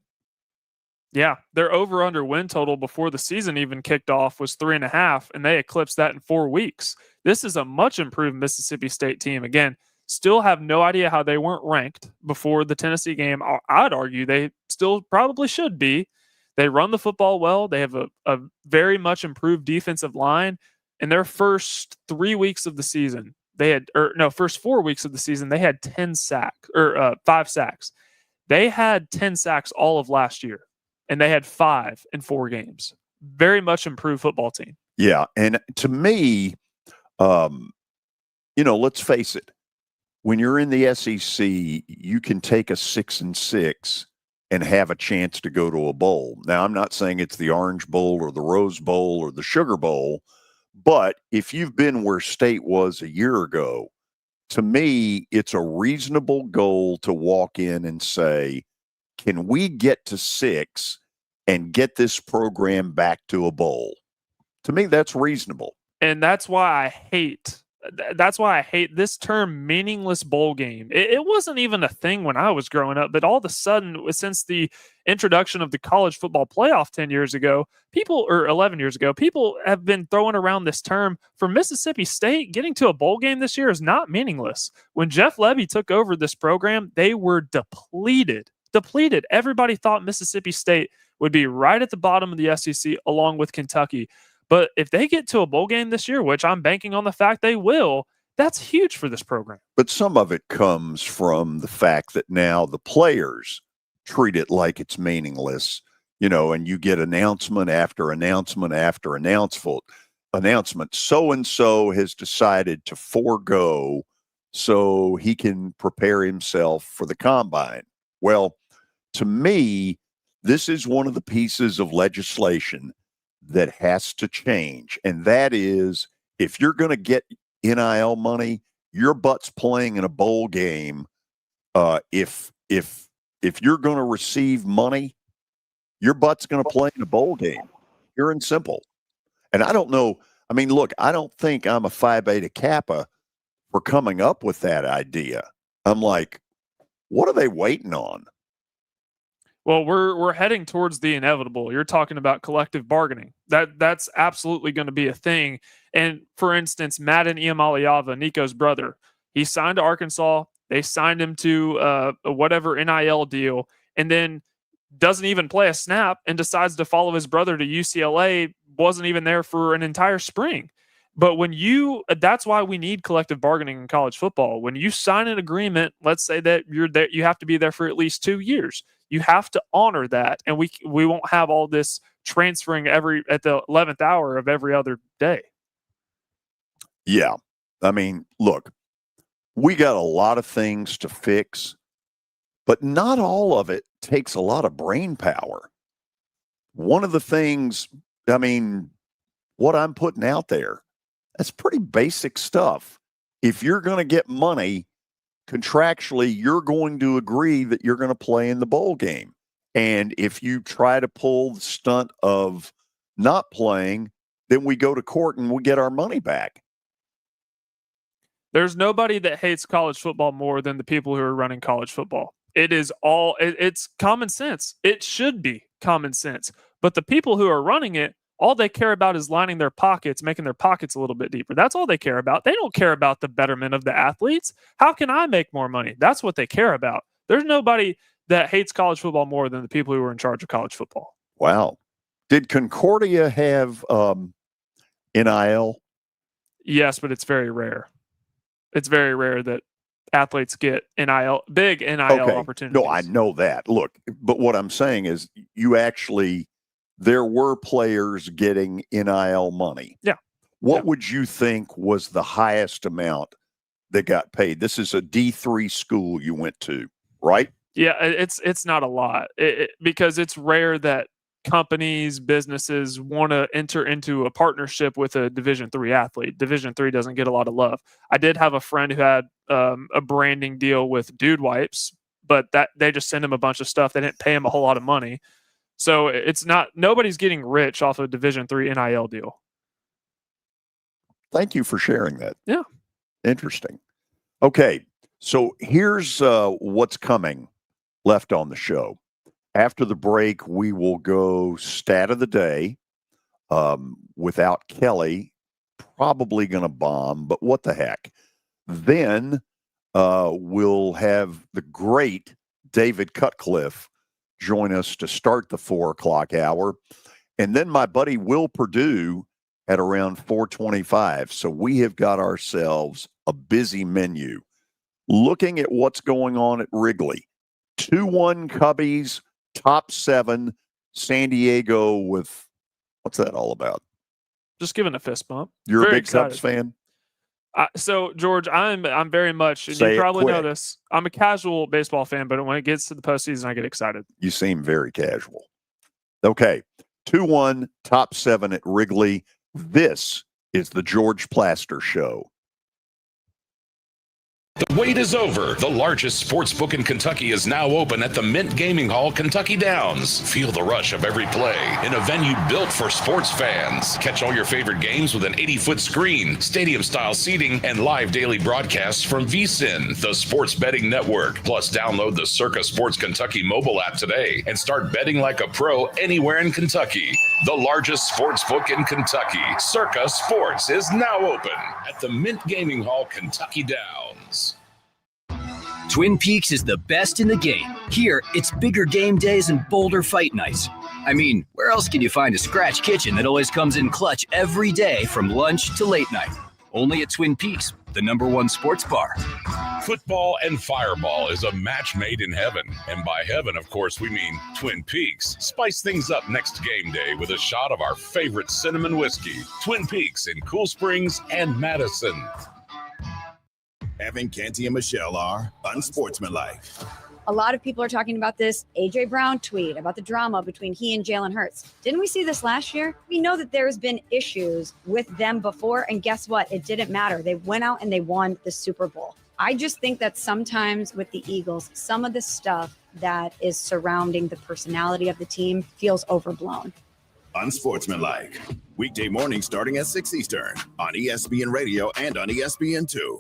Yeah, their over-under win total before the season even kicked off was 3.5, and they eclipsed that in 4 weeks. This is a much improved Mississippi State team. Again, still have no idea how they weren't ranked before the Tennessee game. I'd argue they still probably should be. They run the football well. They have a very much improved defensive line. In their first 3 weeks of the season, first 4 weeks of the season, they had 5 sacks. They had 10 sacks all of last year, and they had 5 in 4 games. Very much improved football team. Yeah, and to me, let's face it. When you're in the SEC, you can take a 6-6 and have a chance to go to a bowl. Now, I'm not saying it's the Orange Bowl or the Rose Bowl or the Sugar Bowl, but if you've been where State was a year ago, to me, it's a reasonable goal to walk in and say, can we get to 6 and get this program back to a bowl? To me, that's reasonable. And that's why I hate this term meaningless bowl game. It wasn't even a thing when I was growing up, but all of a sudden, since the introduction of the college football playoff 11 years ago, people have been throwing around this term. For Mississippi State, getting to a bowl game this year is not meaningless. When Jeff Lebby took over this program, they were depleted. Everybody thought Mississippi State would be right at the bottom of the SEC along with Kentucky. But if they get to a bowl game this year, which I'm banking on the fact they will, that's huge for this program. But some of it comes from the fact that now the players treat it like it's meaningless, and you get announcement after announcement after announcement. So-and-so has decided to forego so he can prepare himself for the combine. Well, to me, this is one of the pieces of legislation that has to change. And that is, if you're going to get NIL money, your butt's playing in a bowl game. If you're going to receive money, your butt's going to play in a bowl game. Pure and simple. And I don't know. I mean, look, I don't think I'm a Phi Beta Kappa for coming up with that idea. I'm like, what are they waiting on? Well, we're heading towards the inevitable. You're talking about collective bargaining. That's absolutely going to be a thing. And for instance, Madden Iamaleava, Nico's brother, he signed to Arkansas. They signed him to whatever NIL deal, and then doesn't even play a snap and decides to follow his brother to UCLA. Wasn't even there for an entire spring. But that's why we need collective bargaining in college football. When you sign an agreement, let's say that you're there, you have to be there for at least 2 years. You have to honor that, and we won't have all this transferring at the 11th hour of every other day. Yeah. I mean, look, we got a lot of things to fix, but not all of it takes a lot of brain power. One of the things, what I'm putting out there, that's pretty basic stuff. If you're going to get money, contractually, you're going to agree that you're going to play in the bowl game. And if you try to pull the stunt of not playing, then we go to court and we get our money back. There's nobody that hates college football more than the people who are running college football. It's common sense. It should be common sense. But the people who are running it, all they care about is lining their pockets, making their pockets a little bit deeper. That's all they care about. They don't care about the betterment of the athletes. How can I make more money? That's what they care about. There's nobody that hates college football more than the people who are in charge of college football. Wow. Did Concordia have NIL? Yes, but it's very rare. It's very rare that athletes get big NIL opportunities. No, I know that. Look, but what I'm saying is there were players getting NIL money. Yeah. What would you think was the highest amount that got paid? This is a D3 school you went to, right? Yeah, it's not a lot because it's rare that companies, businesses want to enter into a partnership with a Division III athlete. Division III doesn't get a lot of love. I did have a friend who had a branding deal with Dude Wipes, but that they just sent him a bunch of stuff. They didn't pay him a whole lot of money. So it's not, nobody's getting rich off a Division III NIL deal. Thank you for sharing that. Yeah. Interesting. Okay. So here's what's coming left on the show. After the break, we will go stat of the day without Kelly. Probably going to bomb, but what the heck. Then we'll have the great David Cutcliffe join us to start the 4 o'clock hour. And then my buddy Will Perdue at around 4:25. So we have got ourselves a busy menu. Looking at what's going on at Wrigley. 2-1 Cubbies, top 7, San Diego with, what's that all about? Just giving a fist bump. You're Very a big excited. Cubs fan? So, George, I'm very much, and Say you it probably know quick. this, I'm a casual baseball fan, but when it gets to the postseason, I get excited. You seem very casual. Okay. 2-1, top 7 at Wrigley. This is the George Plaster Show. The wait is over. The largest sports book in Kentucky is now open at the Mint Gaming Hall, Kentucky Downs. Feel the rush of every play in a venue built for sports fans. Catch all your favorite games with an 80-foot screen, stadium-style seating, and live daily broadcasts from VSiN, the sports betting network. Plus, download the Circa Sports Kentucky mobile app today and start betting like a pro anywhere in Kentucky. The largest sports book in Kentucky, Circa Sports, is now open at the Mint Gaming Hall, Kentucky Downs. Twin Peaks is the best in the game. Here, it's bigger game days and bolder fight nights. I mean, where else can you find a scratch kitchen that always comes in clutch every day from lunch to late night? Only at Twin Peaks, the #1 sports bar. Football and Fireball is a match made in heaven. And by heaven, of course, we mean Twin Peaks. Spice things up next game day with a shot of our favorite cinnamon whiskey. Twin Peaks in Cool Springs and Madison. Evan, Canty, and Michelle are unsportsmanlike. A lot of people are talking about this A.J. Brown tweet about the drama between he and Jalen Hurts. Didn't we see this last year? We know that there's been issues with them before, and guess what? It didn't matter. They went out and they won the Super Bowl. I just think that sometimes with the Eagles, some of the stuff that is surrounding the personality of the team feels overblown. Unsportsmanlike. Weekday mornings starting at 6 Eastern on ESPN Radio and on ESPN2.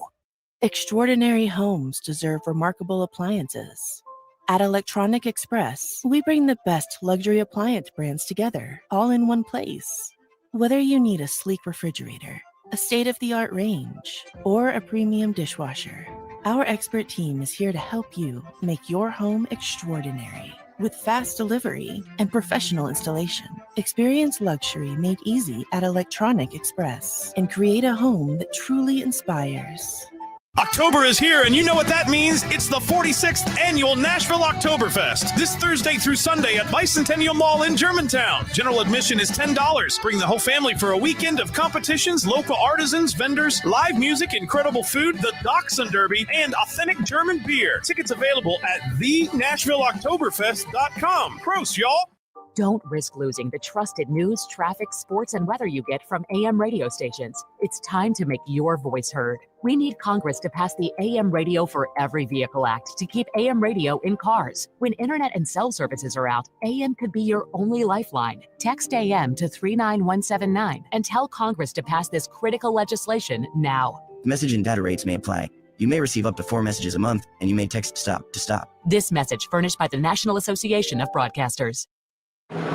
Extraordinary homes deserve remarkable appliances. At Electronic Express, we bring the best luxury appliance brands together, all in one place. Whether you need a sleek refrigerator, a state-of-the-art range, or a premium dishwasher, our expert team is here to help you make your home extraordinary. With fast delivery and professional installation, experience luxury made easy at Electronic Express and create a home that truly inspires. October is here, and you know what that means. It's the 46th Annual Nashville Oktoberfest. This Thursday through Sunday at Bicentennial Mall in Germantown. General admission is $10. Bring the whole family for a weekend of competitions, local artisans, vendors, live music, incredible food, the Dachshund Derby, and authentic German beer. Tickets available at thenashvilleoktoberfest.com. Prost, y'all. Don't risk losing the trusted news, traffic, sports, and weather you get from AM radio stations. It's time to make your voice heard. We need Congress to pass the AM Radio for Every Vehicle Act to keep AM radio in cars. When internet and cell services are out, AM could be your only lifeline. Text AM to 39179 and tell Congress to pass this critical legislation now. Message and data rates may apply. You may receive up to 4 messages a month, and you may text STOP to stop. This message furnished by the National Association of Broadcasters.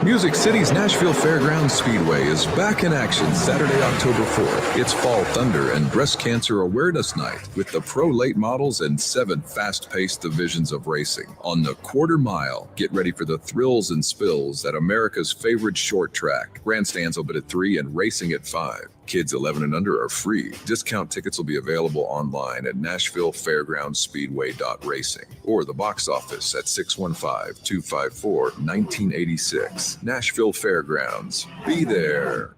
Music City's Nashville Fairgrounds Speedway is back in action Saturday, October 4th. It's Fall Thunder and Breast Cancer Awareness Night with the pro late models and 7 fast-paced divisions of racing. On the quarter mile, get ready for the thrills and spills at America's favorite short track. Grandstands open at 3 and racing at 5. Kids 11 and under are free. Discount tickets will be available online at NashvilleFairgroundsSpeedway.racing or the box office at 615-254-1986. Nashville Fairgrounds. Be there.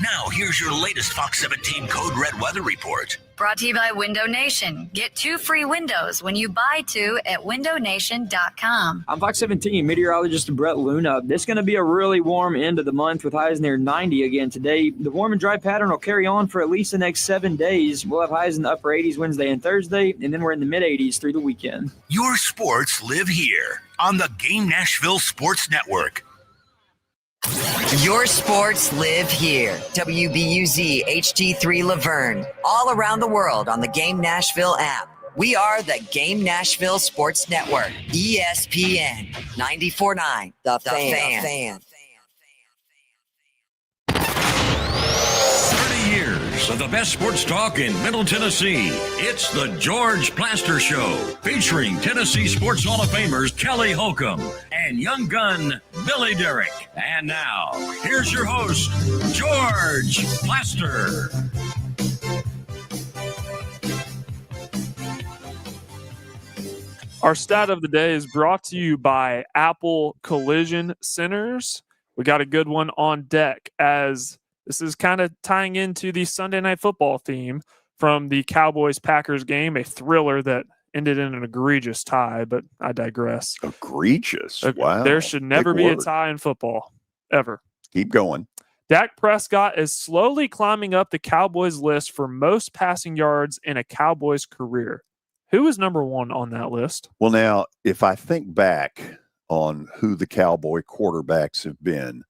Now, here's your latest Fox 17 Code Red weather report. Brought to you by Window Nation. Get 2 free windows when you buy 2 at windownation.com. I'm Fox 17 meteorologist Brett Luna. It's going to be a really warm end of the month with highs near 90 again today. The warm and dry pattern will carry on for at least the next 7 days. We'll have highs in the upper 80s Wednesday and Thursday, and then we're in the mid 80s through the weekend. Your sports live here on the Game Nashville Sports Network. Your sports live here. WBUZ HD3 Laverne. All around the world on the Game Nashville app. We are the Game Nashville Sports Network. ESPN 94.9. The Fan. 30 years of the best sports talk in Middle Tennessee. It's the George Plaster Show, featuring Tennessee Sports Hall of Famers Kelly Holcomb and young gun Billy Derrick. And now, here's your host, George Plaster. Our stat of the day is brought to you by Apple Collision Centers. We got a good one on deck, as this is kind of tying into the Sunday Night Football theme from the Cowboys-Packers game, a thriller that ended in an egregious tie, but I digress. Egregious? Wow. There should never Big be word. a tie in football, ever. Keep going. Dak Prescott is slowly climbing up the Cowboys list for most passing yards in a Cowboys career. Who is number 1 on that list? Well, now, if I think back on who the Cowboy quarterbacks have been,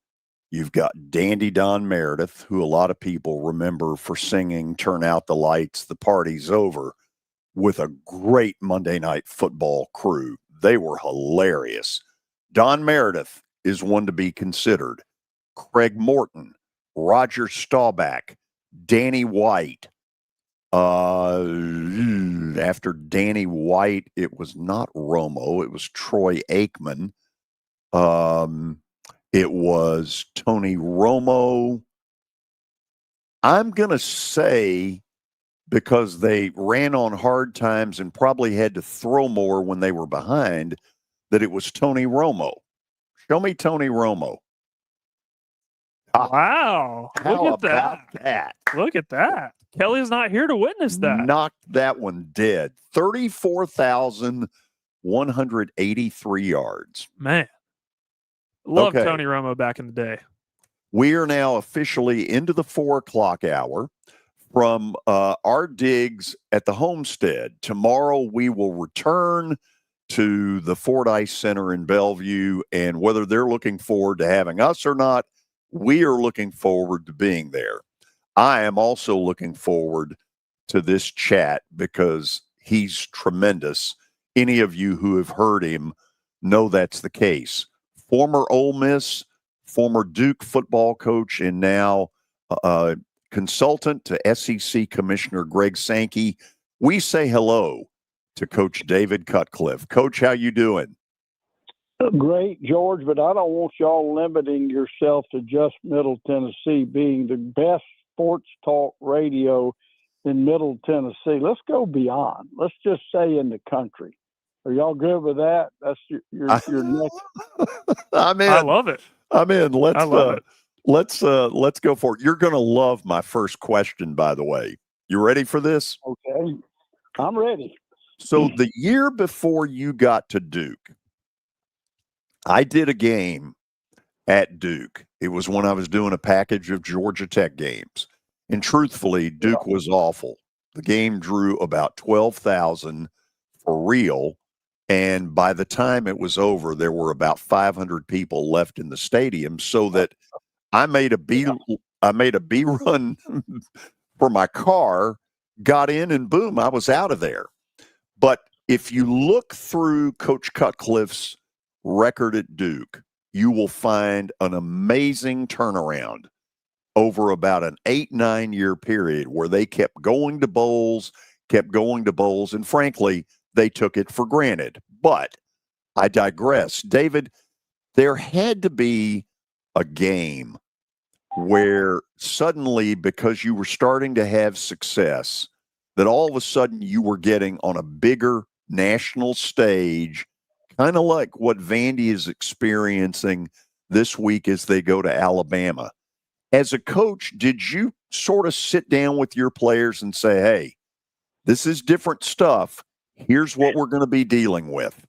you've got Dandy Don Meredith, who a lot of people remember for singing Turn Out the Lights, the Party's Over, with a great Monday Night Football crew. They were hilarious. Don Meredith is one to be considered. Craig Morton, Roger Staubach, Danny White. After Danny White, it was not Romo. It was Troy Aikman. It was Tony Romo. I'm going to say, because they ran on hard times and probably had to throw more when they were behind, that it was Tony Romo. Show me Tony Romo. Wow. How Look at about that? Look at that. Kelly's not here to witness that. Knocked that one dead. 34,183 yards. Man. Love Okay. Tony Romo back in the day. We are now officially into the 4 o'clock hour from our digs at the homestead. Tomorrow we will return to the Fordyce Center in Bellevue, and whether they're looking forward to having us or not, we are looking forward to being there. I am also looking forward to this chat because he's tremendous. Any of you who have heard him know that's the case. Former Ole Miss, former Duke football coach, and now consultant to SEC Commissioner Greg Sankey. We say hello to Coach David Cutcliffe. Coach, how you doing? Great, George, but I don't want y'all limiting yourself to just Middle Tennessee being the best sports talk radio in Middle Tennessee. Let's go beyond. Let's just say in the country. Are y'all good with that? That's your next. I'm in. I love it. I'm in. I love it. Let's go for it. You're going to love my first question, by the way. You ready for this? Okay. I'm ready. So the year before you got to Duke, I did a game at Duke. It was when I was doing a package of Georgia Tech games. And truthfully, Duke was awful. The game drew about 12,000 for real. And by the time it was over, there were about 500 people left in the stadium, so that I made a B run for my car, got in and boom, I was out of there. But if you look through Coach Cutcliffe's record at Duke, you will find an amazing turnaround over about an 8-9 year period where they kept going to bowls, and frankly, they took it for granted. But I digress. David, there had to be a game where suddenly, because you were starting to have success, that all of a sudden you were getting on a bigger national stage, kind of like what Vandy is experiencing this week as they go to Alabama. As a coach, did you sort of sit down with your players and say, hey, this is different stuff. Here's what we're going to be dealing with?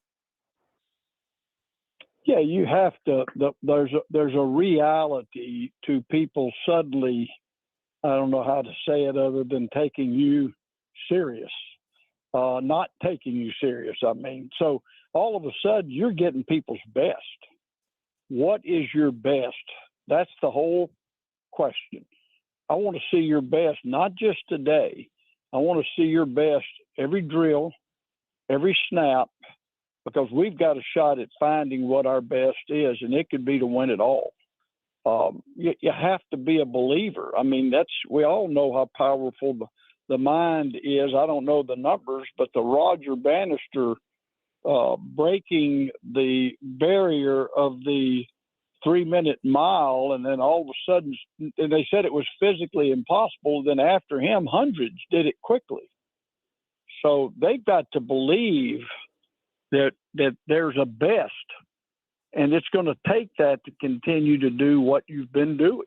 Yeah, you have to. There's a reality to people suddenly. I don't know how to say it other than taking you serious, not taking you serious. I mean, so all of a sudden you're getting people's best. What is your best? That's the whole question. I want to see your best, not just today. I want to see your best every drill, every snap, because we've got a shot at finding what our best is, and it could be to win it all. You have to be a believer. I mean, we all know how powerful the mind is. I don't know the numbers, but the Roger Bannister breaking the barrier of the 3-minute mile, and then all of a sudden, and they said it was physically impossible. Then after him, hundreds did it quickly. So they've got to believe that there's a best, and it's going to take that to continue to do what you've been doing.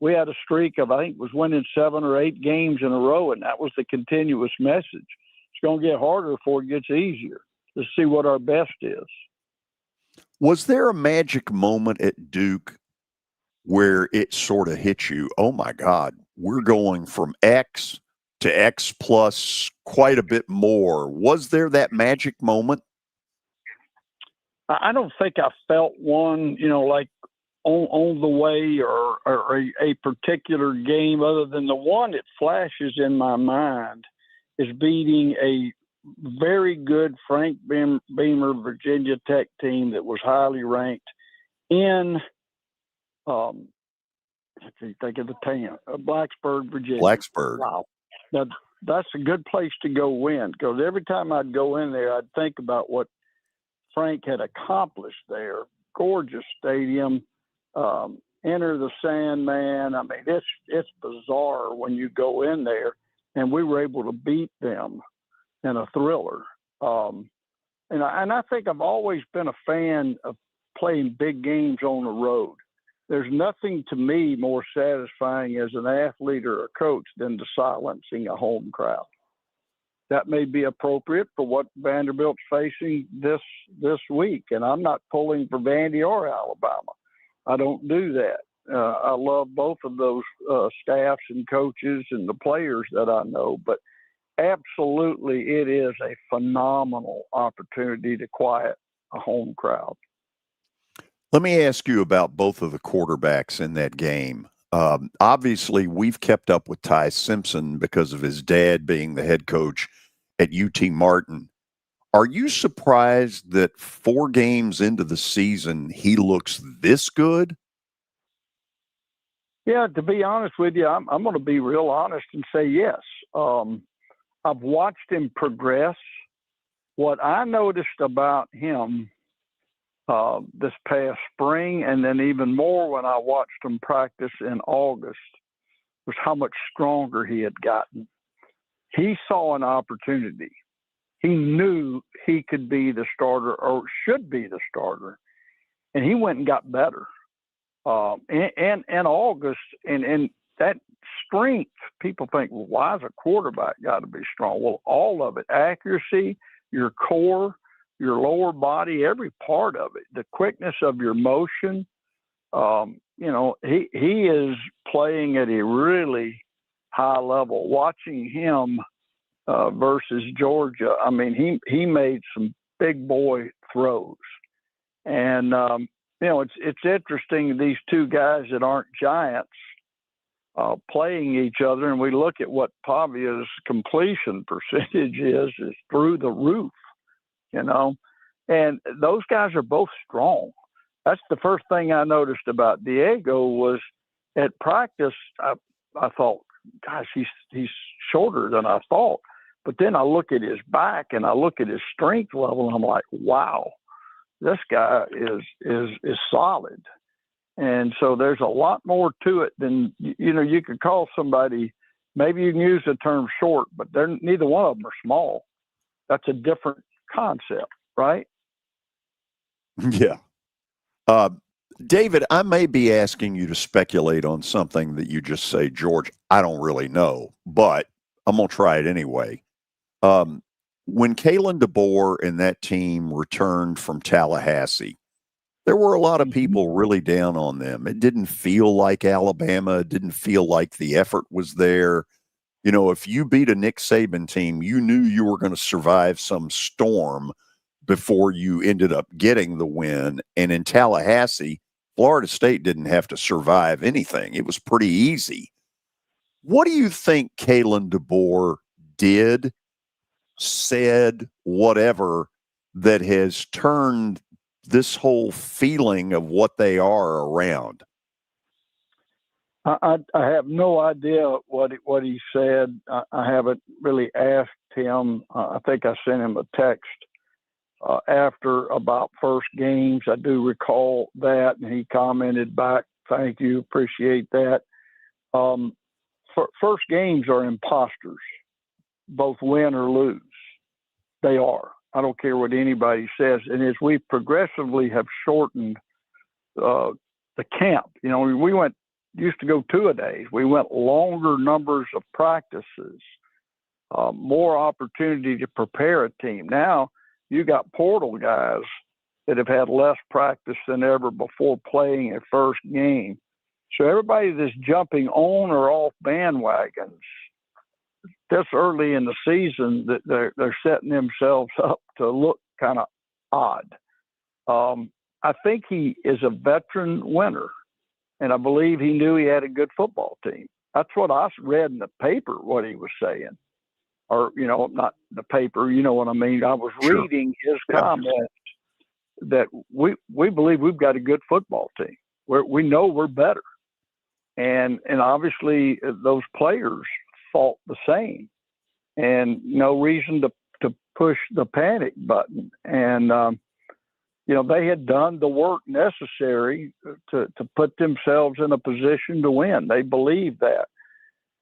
We had a streak of, I think, was winning 7 or 8 games in a row, and that was the continuous message. It's going to get harder before it gets easier to see what our best is. Was there a magic moment at Duke where it sort of hit you? Oh my God, we're going from X to X plus quite a bit more. Was there that magic moment? I don't think I felt one, like on the way or a particular game, other than the one that flashes in my mind is beating a very good Frank Beamer Virginia Tech team that was highly ranked in, I can't think of the town, Blacksburg, Virginia. Blacksburg. Wow. Now, that's a good place to go win, because every time I'd go in there, I'd think about what Frank had accomplished there. Gorgeous stadium. Enter the Sandman. I mean, it's bizarre when you go in there, and we were able to beat them in a thriller. And I think I've always been a fan of playing big games on the road. There's nothing to me more satisfying as an athlete or a coach than the silencing a home crowd. That may be appropriate for what Vanderbilt's facing this week, and I'm not pulling for Vandy or Alabama. I don't do that. I love both of those staffs and coaches and the players that I know, but absolutely it is a phenomenal opportunity to quiet a home crowd. Let me ask you about both of the quarterbacks in that game. Obviously, we've kept up with Ty Simpson because of his dad being the head coach at UT Martin. Are you surprised that 4 games into the season, he looks this good? Yeah, to be honest with you, I'm going to be real honest and say yes. I've watched him progress. What I noticed about him this past spring, and then even more when I watched him practice in August, was how much stronger he had gotten. He saw an opportunity. He knew he could be the starter or should be the starter, and he went and got better. And August, and that strength, people think, well, why is a quarterback got to be strong? Well, all of it, accuracy, your core, your lower body, every part of it, the quickness of your motion. He is playing at a really high level. Watching him versus Georgia, I mean, he made some big boy throws. And, it's interesting, these two guys that aren't giants playing each other, and we look at what Pavia's completion percentage is through the roof, you know. And those guys are both strong. That's the first thing I noticed about Diego was at practice, I thought, gosh, he's shorter than I thought. But then I look at his back and I look at his strength level, and I'm like, wow, this guy is solid. And so there's a lot more to it than, you know, you could call somebody, maybe you can use the term short, but neither one of them are small. That's a different concept, right? Yeah. David, I may be asking you to speculate on something that you just say, George, I don't really know, but I'm going to try it anyway. When Kalen DeBoer and that team returned from Tallahassee, there were a lot of people really down on them. It didn't feel like Alabama. It didn't feel like the effort was there. You know, if you beat a Nick Saban team, you knew you were going to survive some storm before you ended up getting the win. And in Tallahassee, Florida State didn't have to survive anything. It was pretty easy. What do you think Kalen DeBoer did, said, whatever, that has turned this whole feeling of what they are around? I have no idea what he said. I haven't really asked him. I think I sent him a text after about first games. I do recall that, and he commented back, "Thank you, appreciate that." First games are imposters, both win or lose. They are. I don't care what anybody says. And as we progressively have shortened the camp, you know, we used to go 2-a-days. We went longer numbers of practices, more opportunity to prepare a team. Now you got portal guys that have had less practice than ever before playing a first game. So everybody that's jumping on or off bandwagons this early in the season, that they're setting themselves up to look kind of odd. I think he is a veteran winner, and I believe he knew he had a good football team. That's what I read in the paper, what he was saying. Or, you know, not the paper, you know what I mean? I was reading his comments that we believe we've got a good football team. We know we're better. And obviously those players thought the same, and no reason to push the panic button. And, you know, they had done the work necessary to put themselves in a position to win. They believed that.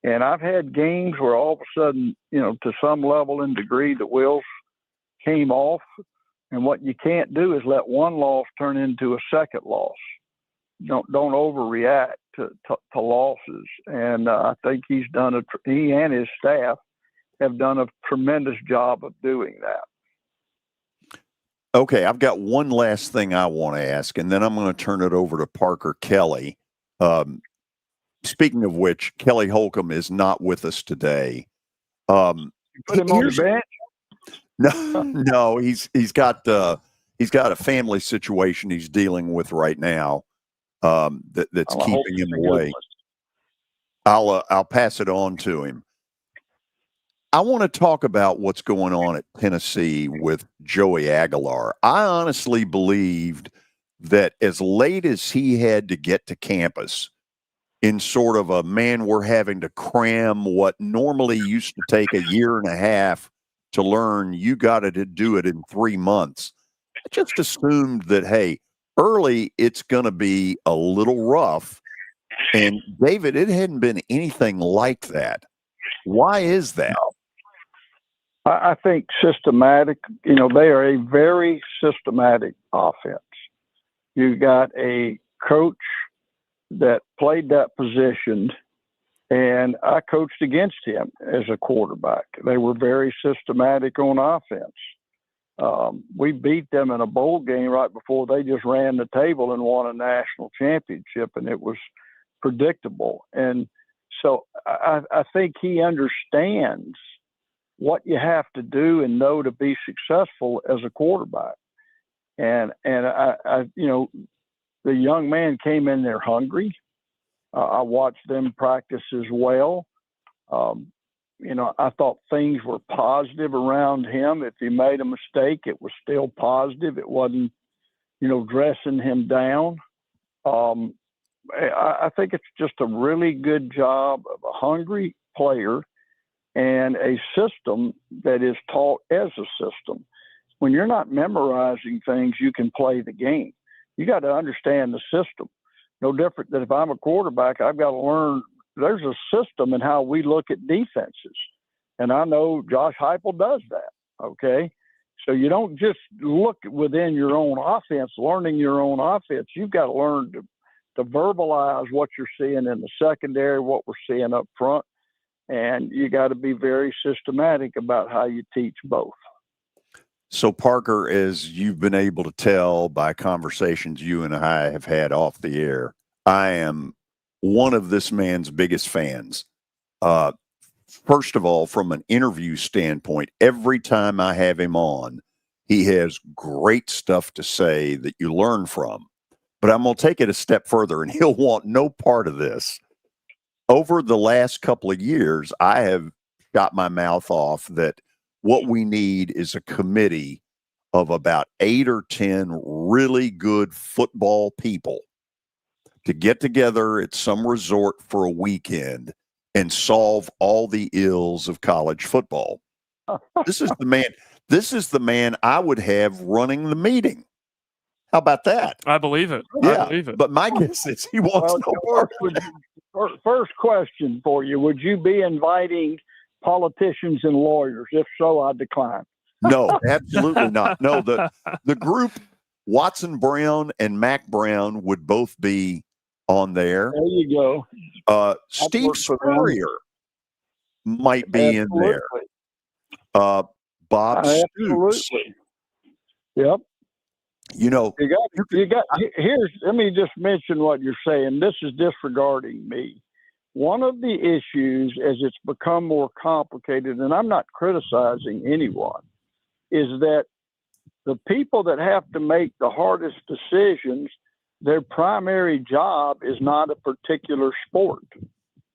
And I've had games where all of a sudden, you know, to some level and degree, the wheels came off. And what you can't do is let one loss turn into a second loss. Don't overreact to losses. And I think he and his staff have done a tremendous job of doing that. Okay, I've got one last thing I want to ask, and then I'm going to turn it over to Parker Kelly. Speaking of which, Kelly Holcomb is not with us today. You put him on the bench? No, he's got a family situation he's dealing with right now. That's keeping him away. I'll pass it on to him. I want to talk about what's going on at Tennessee with Joey Aguilar. I honestly believed that as late as he had to get to campus in sort of a, man, we're having to cram what normally used to take a year and a half to learn, you got to do it in 3 months. I just assumed that, hey, early it's going to be a little rough. And David, it hadn't been anything like that. Why is that? I think systematic, you know, they are a very systematic offense. You got a coach that played that position, and I coached against him as a quarterback. They were very systematic on offense. We beat them in a bowl game right before they just ran the table and won a national championship, and it was predictable. And so I think he understands what you have to do and know to be successful as a quarterback. And I you know, the young man came in there hungry. I watched them practice as well. I thought things were positive around him. If he made a mistake, it was still positive. It wasn't, dressing him down. I think it's just a really good job of a hungry player and a system that is taught as a system. When you're not memorizing things, you can play the game. You got to understand the system. No different than if I'm a quarterback, I've got to learn there's a system in how we look at defenses. And I know Josh Heupel does that, okay? So you don't just look within your own offense, learning your own offense. You've got to learn to verbalize what you're seeing in the secondary, what we're seeing up front. And you got to be very systematic about how you teach both. So, Parker, as you've been able to tell by conversations you and I have had off the air, I am one of this man's biggest fans. First of all, from an interview standpoint, every time I have him on, he has great stuff to say that you learn from. But I'm going to take it a step further, and he'll want no part of this. Over the last couple of years, I have got my mouth off that what we need is a committee of about 8 or 10 really good football people to get together at some resort for a weekend and solve all the ills of college football. This is the man I would have running the meeting. How about that? I believe it. Yeah, I believe it. but my guess is he wants no part of it. First question for you. Would you be inviting politicians and lawyers? If so, I decline. No, absolutely not. No, the group, Watson Brown and Mac Brown, would both be on there. There you go. Steve Spurrier might be in there. Bob Stoops. Absolutely. Yep. You got. Here's. Let me just mention what you're saying. This is disregarding me. One of the issues, as it's become more complicated, and I'm not criticizing anyone, is that the people that have to make the hardest decisions, their primary job is not a particular sport.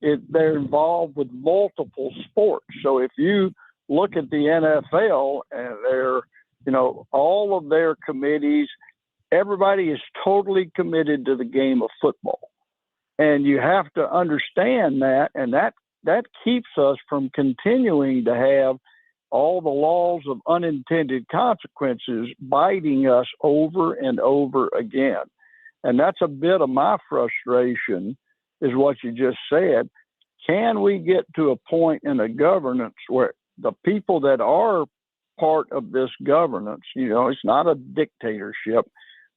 They're involved with multiple sports. So if you look at the NFL and all of their committees, everybody is totally committed to the game of football. And you have to understand that, and that keeps us from continuing to have all the laws of unintended consequences biting us over and over again. And that's a bit of my frustration, is what you just said. Can we get to a point in a governance where the people that are part of this governance, it's not a dictatorship,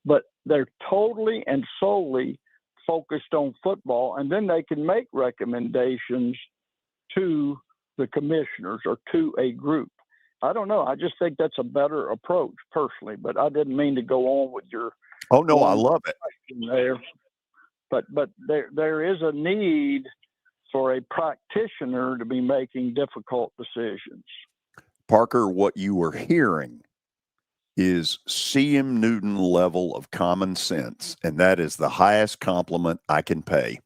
but they're totally and solely focused on football, and then they can make recommendations to the commissioners or to a group. I don't know. I just think that's a better approach personally, but I didn't mean to go on with your. Oh no, I love it. There, but there is a need for a practitioner to be making difficult decisions. Parker, what you are hearing is C.M. Newton level of common sense, and that is the highest compliment I can pay.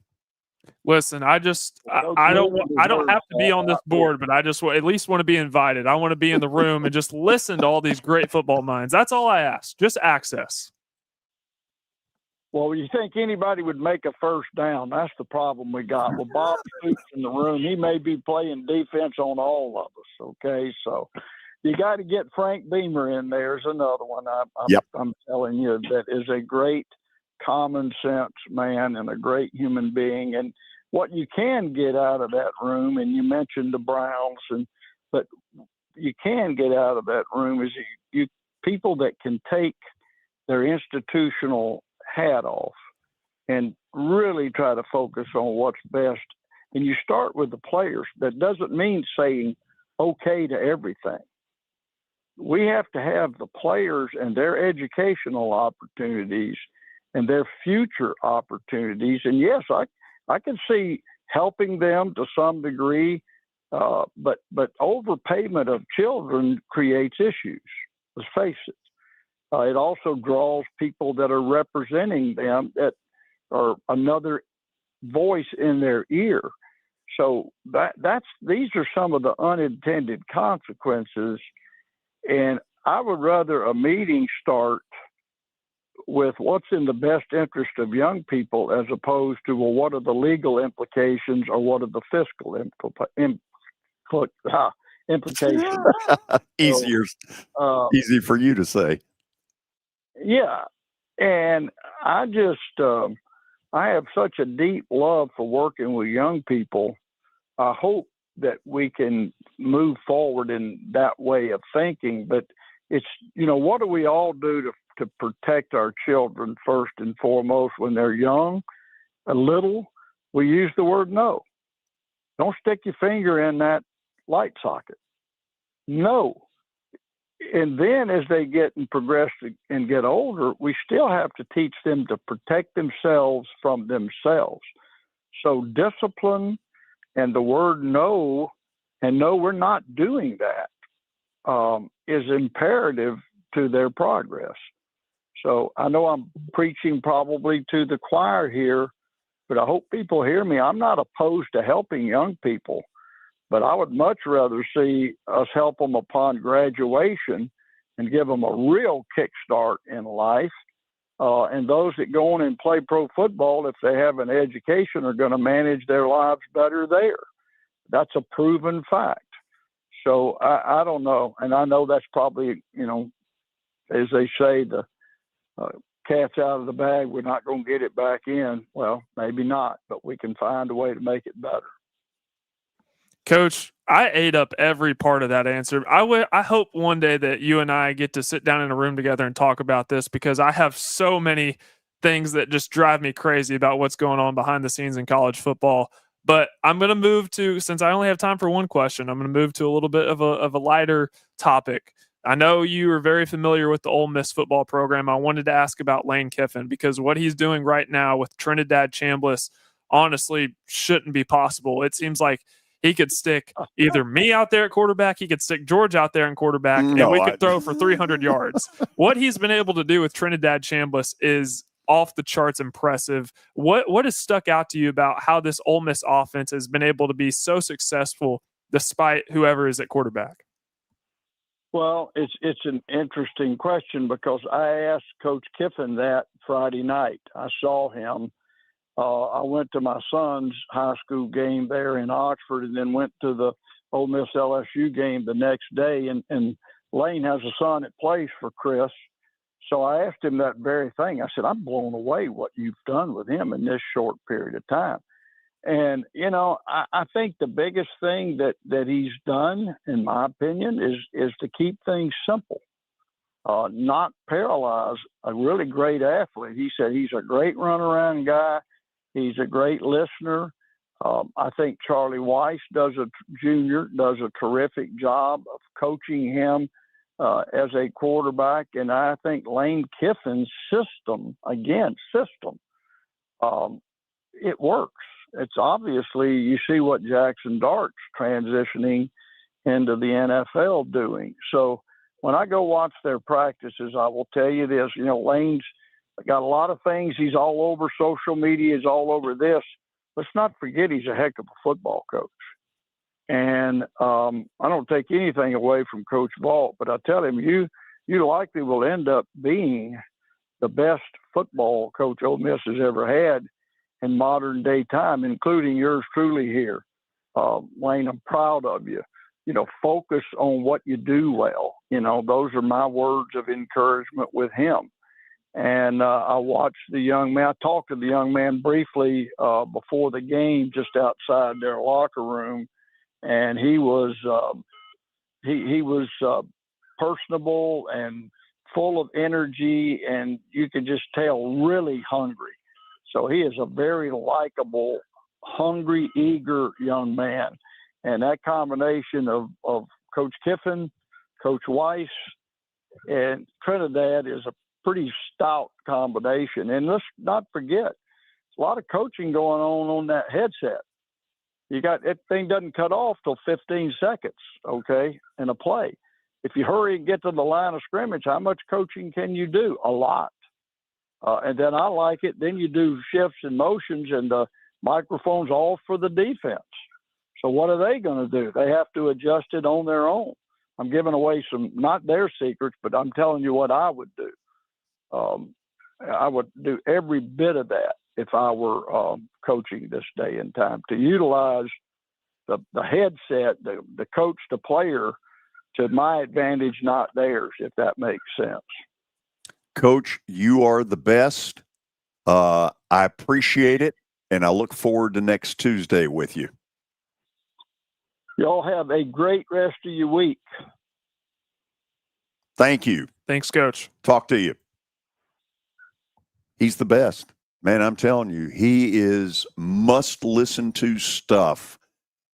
Listen, I don't have to be on this board, but I just at least want to be invited. I want to be in the room and just listen to all these great football minds. That's all I ask. Just access. Well, you think anybody would make a first down? That's the problem we got. Well, Bob Stoops in the room, he may be playing defense on all of us. Okay, so you got to get Frank Beamer in there. Is another one. I'm telling you, that is a great common sense man and a great human being. And what you can get out of that room, and you mentioned the Browns, but you can get out of that room is you people that can take their institutional hat off and really try to focus on what's best. And you start with the players. That doesn't mean saying okay to everything. We have to have the players and their educational opportunities and their future opportunities. And yes, I can see helping them to some degree, but overpayment of children creates issues. Let's face it. It also draws people that are representing them that are another voice in their ear. So these are some of the unintended consequences. And I would rather a meeting start with what's in the best interest of young people as opposed to, well, what are the legal implications or what are the fiscal implications. Easier, easy for you to say. Yeah. And I I have such a deep love for working with young people. I hope that we can move forward in that way of thinking, but it's, what do we all do to protect our children first and foremost when they're young, a little? We use the word no. Don't stick your finger in that light socket. No. And then as they get and progress and get older, we still have to teach them to protect themselves from themselves. So discipline and the word no, and no, we're not doing that, is imperative to their progress. So I know I'm preaching probably to the choir here, but I hope people hear me. I'm not opposed to helping young people, but I would much rather see us help them upon graduation and give them a real kickstart in life. And those that go on and play pro football, if they have an education, are going to manage their lives better there. That's a proven fact. So I don't know. And I know that's probably, as they say, the cat's out of the bag. We're not going to get it back in. Well, maybe not, but we can find a way to make it better. Coach, I ate up every part of that answer. I hope one day that you and I get to sit down in a room together and talk about this, because I have so many things that just drive me crazy about what's going on behind the scenes in college football. But I'm going to move to, since I only have time for one question, I'm going to move to a little bit of a lighter topic. I know you are very familiar with the Ole Miss football program. I wanted to ask about Lane Kiffin, because what he's doing right now with Trinidad Chambliss honestly shouldn't be possible. It seems like he could stick either me out there at quarterback, he could stick George out there in quarterback, and we could throw for 300 yards. What he's been able to do with Trinidad Chambliss is off the charts impressive. What has stuck out to you about how this Ole Miss offense has been able to be so successful despite whoever is at quarterback? Well, it's an interesting question, because I asked Coach Kiffin that Friday night. I saw him. I went to my son's high school game there in Oxford, and then went to the Ole Miss LSU game the next day. And Lane has a son that plays for Chris. So I asked him that very thing. I said, I'm blown away what you've done with him in this short period of time. And, I think the biggest thing that he's done, in my opinion, is to keep things simple, not paralyze a really great athlete. He said he's a great runaround guy. He's a great listener. I think Charlie Weiss Jr. does a terrific job of coaching him as a quarterback. And I think Lane Kiffin's system, it works. It's obviously, you see what Jackson Dart's transitioning into the NFL doing. So when I go watch their practices, I will tell you this, Lane's got a lot of things. He's all over social media. He's all over this. Let's not forget he's a heck of a football coach. And I don't take anything away from Coach Vaught, but I tell him, you likely will end up being the best football coach Ole Miss has ever had in modern day time, including yours truly here. Lane, I'm proud of you. Focus on what you do well. Those are my words of encouragement with him. And I watched the young man. I talked to the young man briefly before the game, just outside their locker room, and he was personable and full of energy, and you could just tell really hungry. So he is a very likable, hungry, eager young man. And that combination of Coach Kiffin, Coach Weiss, and Trinidad is a pretty stout combination. And let's not forget, a lot of coaching going on that headset. That thing doesn't cut off till 15 seconds, okay, in a play. If you hurry and get to the line of scrimmage, how much coaching can you do? A lot. And then I like it. Then you do shifts and motions, and the microphones off for the defense. So what are they going to do? They have to adjust it on their own. I'm giving away some, not their secrets, but I'm telling you what I would do. I would do every bit of that if I were coaching this day and time, to utilize the headset, the coach, the player, to my advantage, not theirs, if that makes sense. Coach, you are the best. I appreciate it, and I look forward to next Tuesday with you. Y'all have a great rest of your week. Thank you. Thanks, Coach. Talk to you. He's the best. Man, I'm telling you, he is must-listen-to stuff,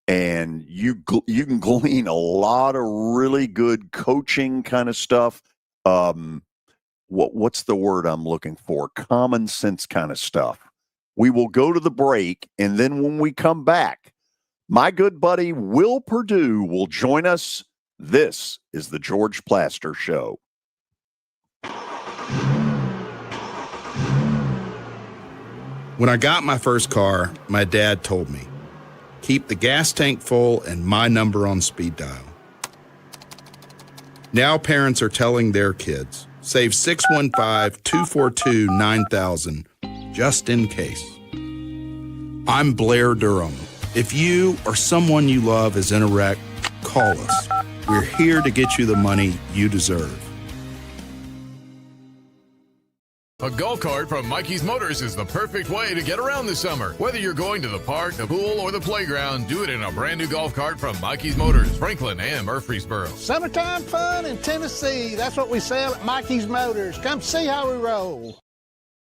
and you can glean a lot of really good coaching kind of stuff. What's the word I'm looking for? Common sense kind of stuff. We will go to the break, and then when we come back, my good buddy Will Perdue will join us. This is the George Plaster Show. When I got my first car, my dad told me, keep the gas tank full and my number on speed dial. Now parents are telling their kids, save 615-242-9000 just in case. I'm Blair Durham. If you or someone you love is in a wreck, call us. We're here to get you the money you deserve. A golf cart from Mikey's Motors is the perfect way to get around this summer. Whether you're going to the park, the pool, or the playground, do it in a brand new golf cart from Mikey's Motors, Franklin and Murfreesboro. Summertime fun in Tennessee. That's what we sell at Mikey's Motors. Come see how we roll.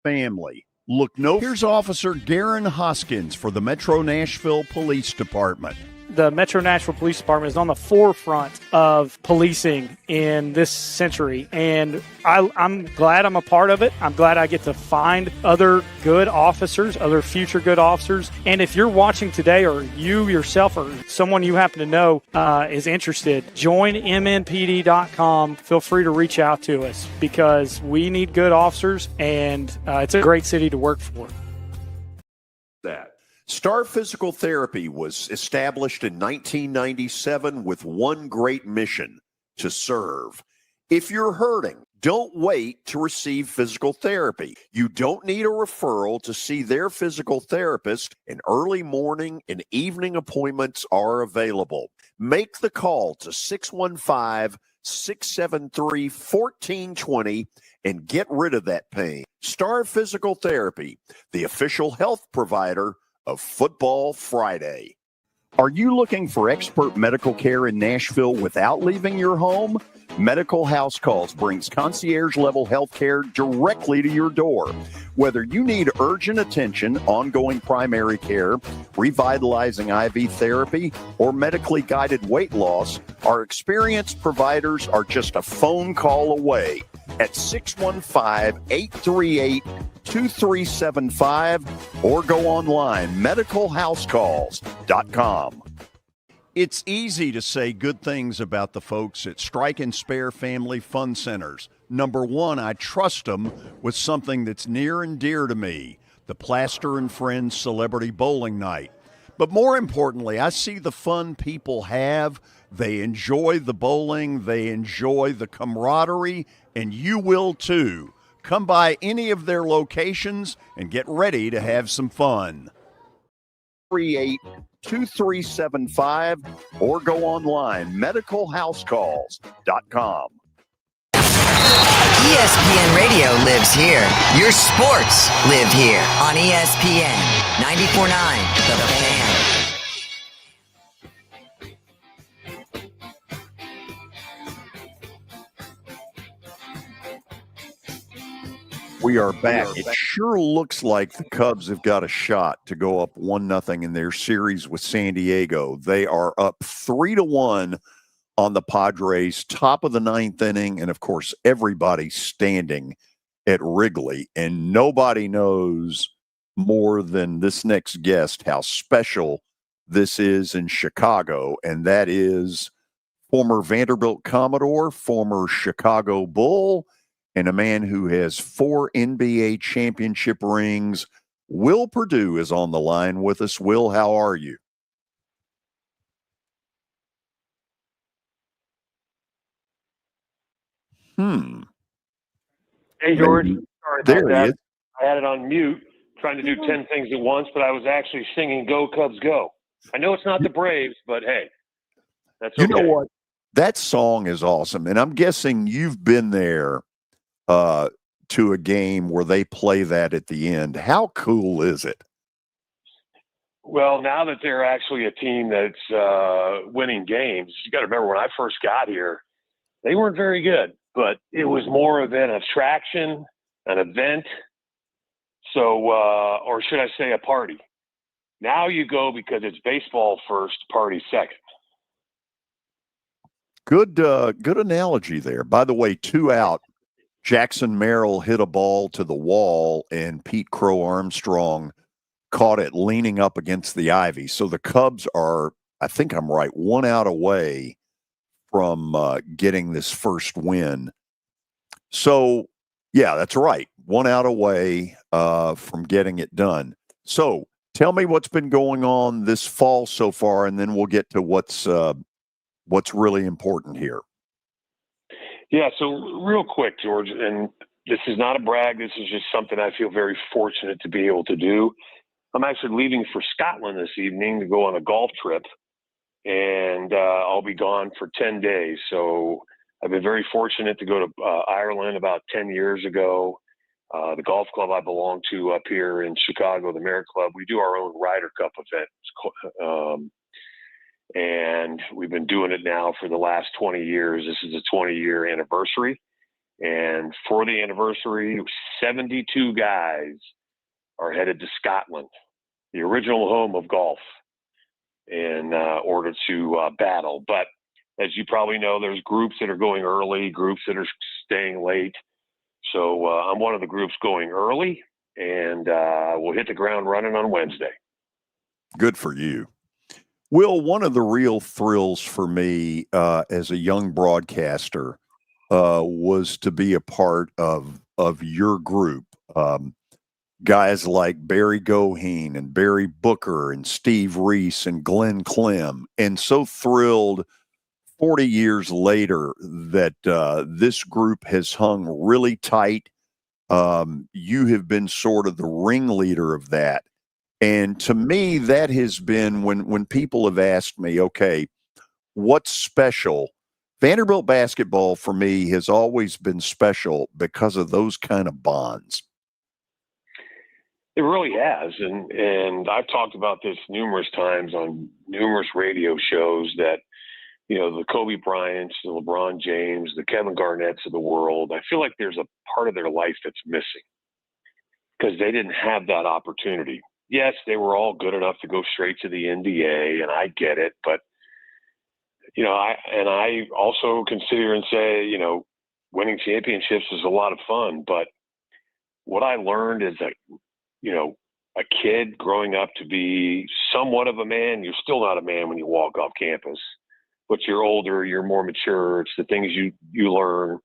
Family. Look no. Here's Officer Garen Hoskins for the Metro Nashville Police Department. The Metro Nashville Police Department is on the forefront of policing in this century, and I'm glad I'm a part of it. I'm glad I get to find other good officers, other future good officers. And if you're watching today, or you yourself or someone you happen to know is interested, join MNPD.com. Feel free to reach out to us, because we need good officers, and it's a great city to work for. That. Star Physical Therapy was established in 1997 with one great mission: to serve. If you're hurting, don't wait to receive physical therapy. You don't need a referral to see their physical therapist, and early morning and evening appointments are available. Make the call to 615-673-1420 and get rid of that pain. Star Physical Therapy, the official health provider of Football Friday. Are you looking for expert medical care in Nashville without leaving your home? Medical House Calls brings concierge-level health care directly to your door. Whether you need urgent attention, ongoing primary care, revitalizing IV therapy, or medically guided weight loss, our experienced providers are just a phone call away at 615-838-2375 or go online, medicalhousecalls.com. It's easy to say good things about the folks at Strike and Spare Family Fun Centers. Number one, I trust them with something that's near and dear to me, the Plaster and Friends Celebrity Bowling Night. But more importantly, I see the fun people have. They enjoy the bowling, they enjoy the camaraderie, and you will too. Come by any of their locations and get ready to have some fun. 38-2375 or go online, medicalhousecalls.com. ESPN Radio lives here. Your sports live here on ESPN 94.9 The Fan. We are back. It sure looks like the Cubs have got a shot to go up 1-0 in their series with San Diego. They are up 3-1 on the Padres, top of the ninth inning, and of course, everybody standing at Wrigley. And nobody knows more than this next guest how special this is in Chicago, and that is former Vanderbilt Commodore, former Chicago Bull, and a man who has 4 NBA championship rings, Will Perdue is on the line with us. Will, how are you? Hey, George. Maybe. Sorry about There he that. is. I had it on mute, trying to do 10 things at once, but I was actually singing Go Cubs Go. I know it's not the Braves, but hey, that's okay. You know what? That song is awesome. And I'm guessing you've been there to a game where they play that at the end. How cool is it? Well, now that they're actually a team that's winning games, you got to remember when I first got here, they weren't very good, but it was more of an attraction, an event. So, or should I say a party? Now you go because it's baseball first, party second. Good analogy there. By the way, 2 out. Jackson Merrill hit a ball to the wall, and Pete Crow Armstrong caught it leaning up against the ivy. So the Cubs are, I think I'm right, 1 out away from getting this first win. So, yeah, that's right. 1 out away from getting it done. So tell me what's been going on this fall so far, and then we'll get to what's really important here. Yeah, so real quick, George, and this is not a brag. This is just something I feel very fortunate to be able to do. I'm actually leaving for Scotland this evening to go on a golf trip, and I'll be gone for 10 days. So I've been very fortunate to go to Ireland about 10 years ago. The golf club I belong to up here in Chicago, the Merit Club, we do our own Ryder Cup event. And we've been doing it now for the last 20 years. This is a 20-year anniversary. And for the anniversary, 72 guys are headed to Scotland, the original home of golf, in order to battle. But as you probably know, there's groups that are going early, groups that are staying late. So I'm one of the groups going early, and we'll hit the ground running on Wednesday. Good for you. Will, one of the real thrills for me as a young broadcaster was to be a part of your group. Guys like Barry Goheen and Barry Booker and Steve Reese and Glenn Clem, and so thrilled 40 years later that this group has hung really tight. You have been sort of the ringleader of that. And to me, that has been when people have asked me, okay, what's special? Vanderbilt basketball for me has always been special because of those kind of bonds. It really has. And I've talked about this numerous times on numerous radio shows that, you know, the Kobe Bryants, the LeBron James, the Kevin Garnetts of the world, I feel like there's a part of their life that's missing because they didn't have that opportunity. Yes, they were all good enough to go straight to the NBA, and I get it. But, you know, I also consider and say, you know, winning championships is a lot of fun. But what I learned is that, you know, a kid growing up to be somewhat of a man, you're still not a man when you walk off campus. But you're older, you're more mature. It's the things you learn.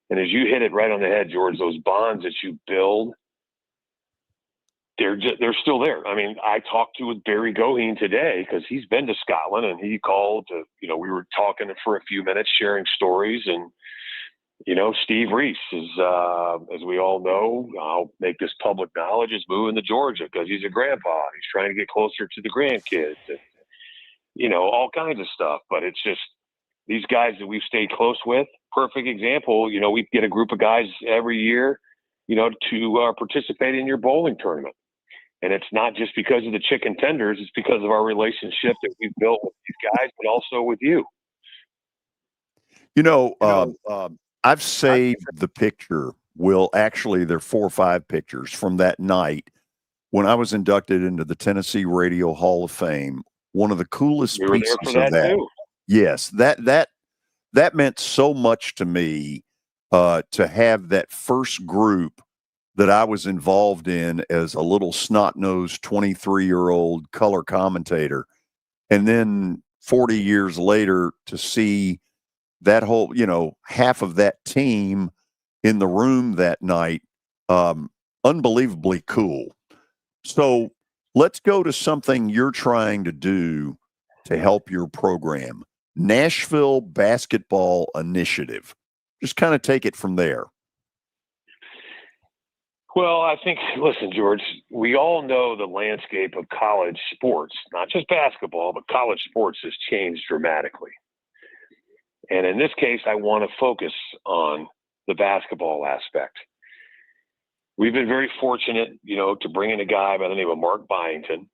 And as you hit it right on the head, George, those bonds that you build, they're still there. I mean, I talked with Barry Goheen today because he's been to Scotland, and he called to, you know, we were talking for a few minutes, sharing stories. And, you know, Steve Reese is, as we all know, I'll make this public knowledge, is moving to Georgia because he's a grandpa. He's trying to get closer to the grandkids and, you know, all kinds of stuff. But it's just these guys that we've stayed close with, perfect example. You know, we get a group of guys every year, you know, to participate in your bowling tournament. And it's not just because of the chicken tenders. It's because of our relationship that we've built with these guys, but also with you. You know, I've saved the picture. Will, actually, there are 4 or 5 pictures from that night when I was inducted into the Tennessee Radio Hall of Fame. One of the coolest We were pieces there for of that that. too. Yes, that meant so much to me to have that first group that I was involved in as a little snot-nosed 23-year-old color commentator. And then 40 years later to see that whole, you know, half of that team in the room that night, unbelievably cool. So let's go to something you're trying to do to help your program. Nashville Basketball Initiative. Just kind of take it from there. Well, I think, listen, George, we all know the landscape of college sports, not just basketball, but college sports has changed dramatically. And in this case, I want to focus on the basketball aspect. We've been very fortunate, to bring in a guy by the name of Mark Byington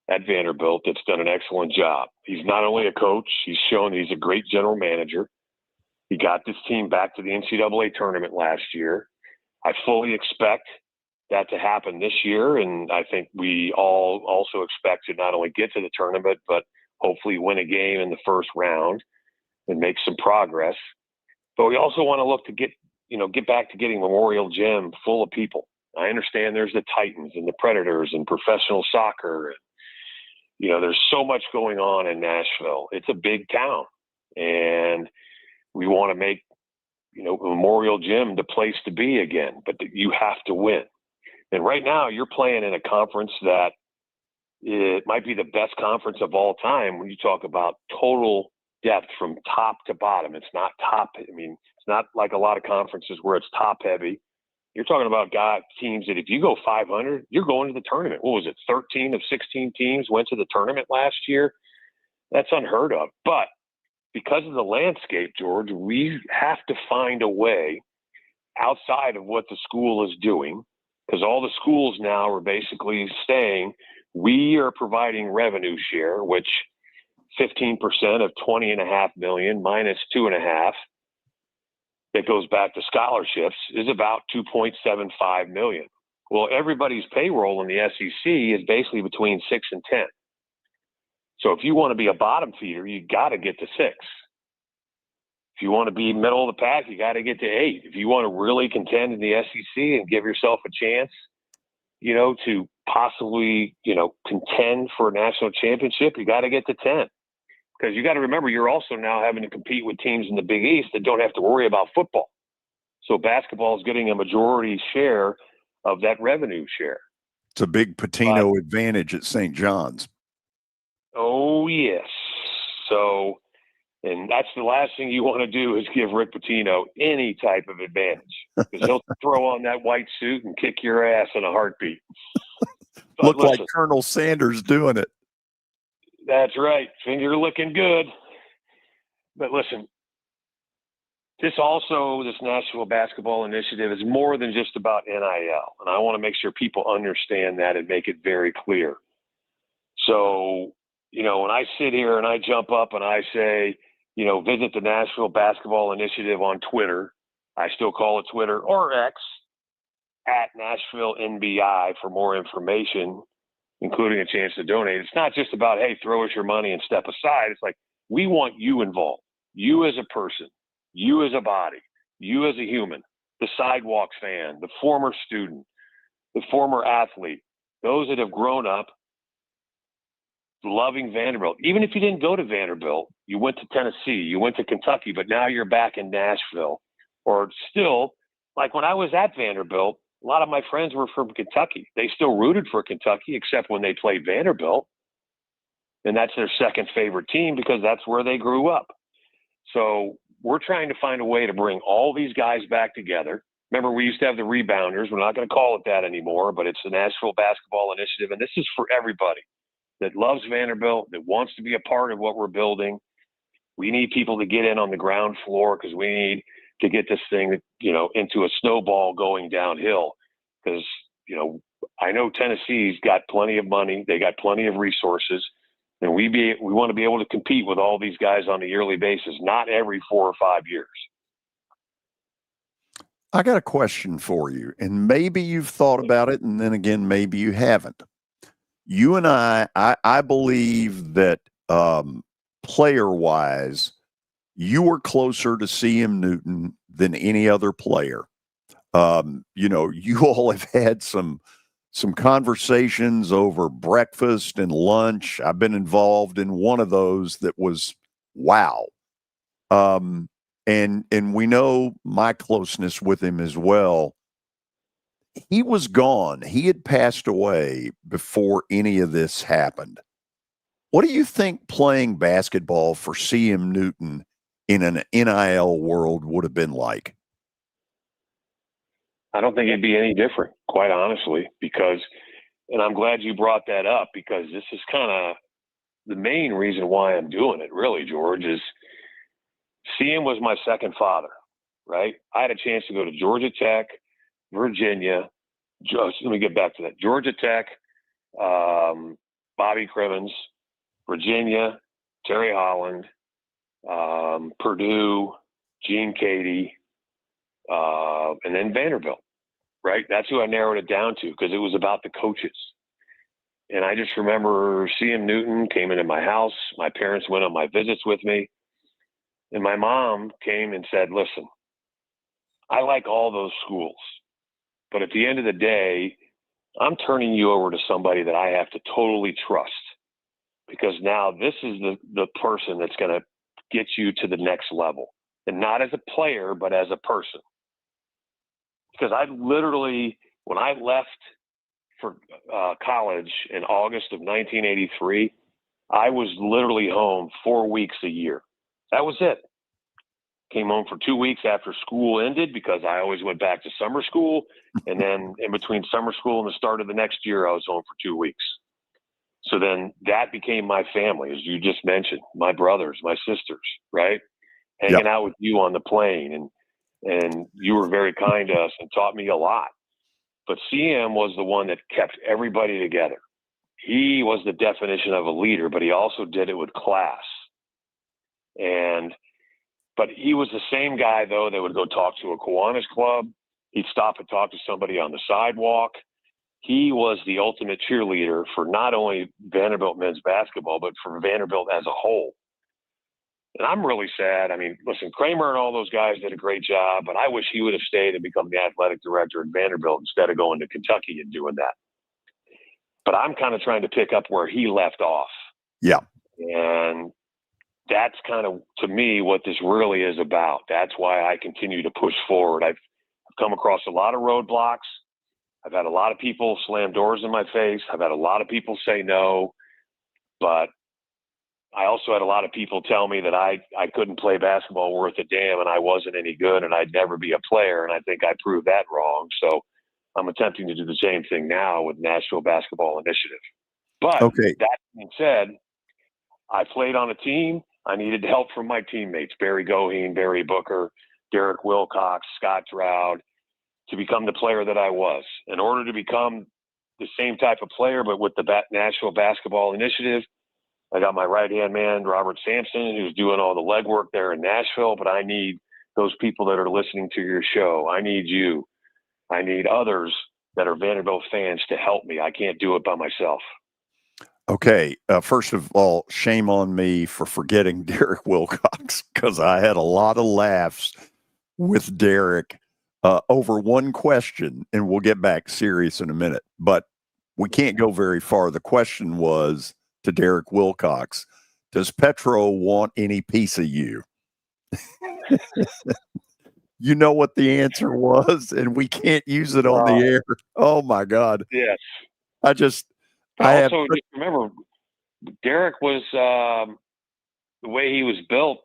at Vanderbilt that's done an excellent job. He's not only a coach, he's shown he's a great general manager. He got this team back to the NCAA tournament last year. I fully expect that to happen this year, and I think we all also expect to not only get to the tournament, but hopefully win a game in the first round and make some progress. But we also want to look to get back to getting Memorial Gym full of people. I understand there's the Titans and the Predators and professional soccer. And, there's so much going on in Nashville. It's a big town, and we want to make, Memorial Gym the place to be again, but you have to win. And right now you're playing in a conference that it might be the best conference of all time when you talk about total depth from top to bottom. It's not it's not like a lot of conferences where it's top heavy. You're talking about teams that if you go 500, you're going to the tournament. What was it? 13 of 16 teams went to the tournament last year. That's unheard of. But because of the landscape, George, we have to find a way outside of what the school is doing, because all the schools now are basically saying we are providing revenue share, which 15% of $20.5 million minus $2.5 that goes back to scholarships is about $2.75 million. Well, everybody's payroll in the SEC is basically between 6 and 10. So if you want to be a bottom feeder, you got to get to 6. If you want to be middle of the pack, you got to get to 8. If you want to really contend in the SEC and give yourself a chance, to possibly, contend for a national championship, you got to get to 10. Because you got to remember, you're also now having to compete with teams in the Big East that don't have to worry about football. So basketball is getting a majority share of that revenue share. It's a big Patino advantage at St. John's. Oh, yes. So, and that's the last thing you want to do is give Rick Pitino any type of advantage, because he'll throw on that white suit and kick your ass in a heartbeat. Look like Colonel Sanders doing it. That's right. Finger looking good. But listen, this Nashville Basketball Initiative is more than just about NIL. And I want to make sure people understand that and make it very clear. So, when I sit here and I jump up and I say, visit the Nashville Basketball Initiative on Twitter, I still call it Twitter, or X, at Nashville NBI for more information, including a chance to donate. It's not just about, hey, throw us your money and step aside. It's like, we want you involved. You as a person, you as a body, you as a human, the sidewalk fan, the former student, the former athlete, those that have grown up loving Vanderbilt. Even if you didn't go to Vanderbilt, you went to Tennessee, you went to Kentucky, but now you're back in Nashville. Or still, like when I was at Vanderbilt, a lot of my friends were from Kentucky. They still rooted for Kentucky, except when they played Vanderbilt. And that's their second favorite team because that's where they grew up. So we're trying to find a way to bring all these guys back together. Remember, we used to have the rebounders. We're not going to call it that anymore, but it's the Nashville Basketball Initiative. And this is for everybody that loves Vanderbilt, that wants to be a part of what we're building. We need people to get in on the ground floor because we need to get this thing, into a snowball going downhill. Because, I know Tennessee's got plenty of money. They got plenty of resources. And we want to be able to compete with all these guys on a yearly basis, not every 4 or 5 years. I got a question for you, and maybe you've thought about it, and then again, maybe you haven't. You and I believe that player-wise, you were closer to CM Newton than any other player. You all have had some conversations over breakfast and lunch. I've been involved in one of those that was wow. And we know my closeness with him as well. he was gone. He had passed away before any of this happened. What do you think playing basketball for CM Newton in an NIL world would have been like? I don't think it'd be any different, quite honestly, because, and I'm glad you brought that up, because this is kind of the main reason why I'm doing it, really, George, is CM was my second father, right? I had a chance to go to Georgia Tech, Virginia. Let me get back to that. Georgia Tech, Bobby Crimmins, Virginia, Terry Holland, Perdue, Gene Cady, and then Vanderbilt, right? That's who I narrowed it down to, because it was about the coaches. And I just remember CM Newton came into my house. My parents went on my visits with me. And my mom came and said, listen, I like all those schools, but at the end of the day, I'm turning you over to somebody that I have to totally trust, because now this is the person that's going to get you to the next level, and not as a player, but as a person. Because I literally, when I left for college in August of 1983, I was literally home 4 weeks a year. That was it. Came home for 2 weeks after school ended, because I always went back to summer school. And then in between summer school and the start of the next year, I was home for 2 weeks. So then that became my family, as you just mentioned, my brothers, my sisters, right? Hanging out with you on the plane. And you were very kind to us and taught me a lot. But CM was the one that kept everybody together. He was the definition of a leader, but he also did it with class. But he was the same guy, though, that would go talk to a Kiwanis club. He'd stop and talk to somebody on the sidewalk. He was the ultimate cheerleader for not only Vanderbilt men's basketball, but for Vanderbilt as a whole. And I'm really sad. I mean, listen, Kramer and all those guys did a great job, but I wish he would have stayed and become the athletic director at Vanderbilt instead of going to Kentucky and doing that. But I'm kind of trying to pick up where he left off. Yeah. And that's kind of, to me, what this really is about. That's why I continue to push forward. I've come across a lot of roadblocks. I've had a lot of people slam doors in my face. I've had a lot of people say no. But I also had a lot of people tell me that I couldn't play basketball worth a damn, and I wasn't any good, and I'd never be a player. And I think I proved that wrong. So I'm attempting to do the same thing now with Nashville Basketball Initiative. But that being said, I played on a team. I needed help from my teammates, Barry Goheen, Barry Booker, Derek Wilcox, Scott Stroud, to become the player that I was. In order to become the same type of player, but with the Nashville Basketball Initiative, I got my right-hand man, Robert Sampson, who's doing all the legwork there in Nashville, but I need those people that are listening to your show. I need you. I need others that are Vanderbilt fans to help me. I can't do it by myself. Okay. First of all, shame on me for forgetting Derek Wilcox, because I had a lot of laughs with Derek over one question, and we'll get back serious in a minute. But we can't go very far. The question was to Derek Wilcox, does Petro want any piece of you? You know what the answer was, and we can't use it on the air. Oh, my God. Yes. I also just remember, Derek was the way he was built.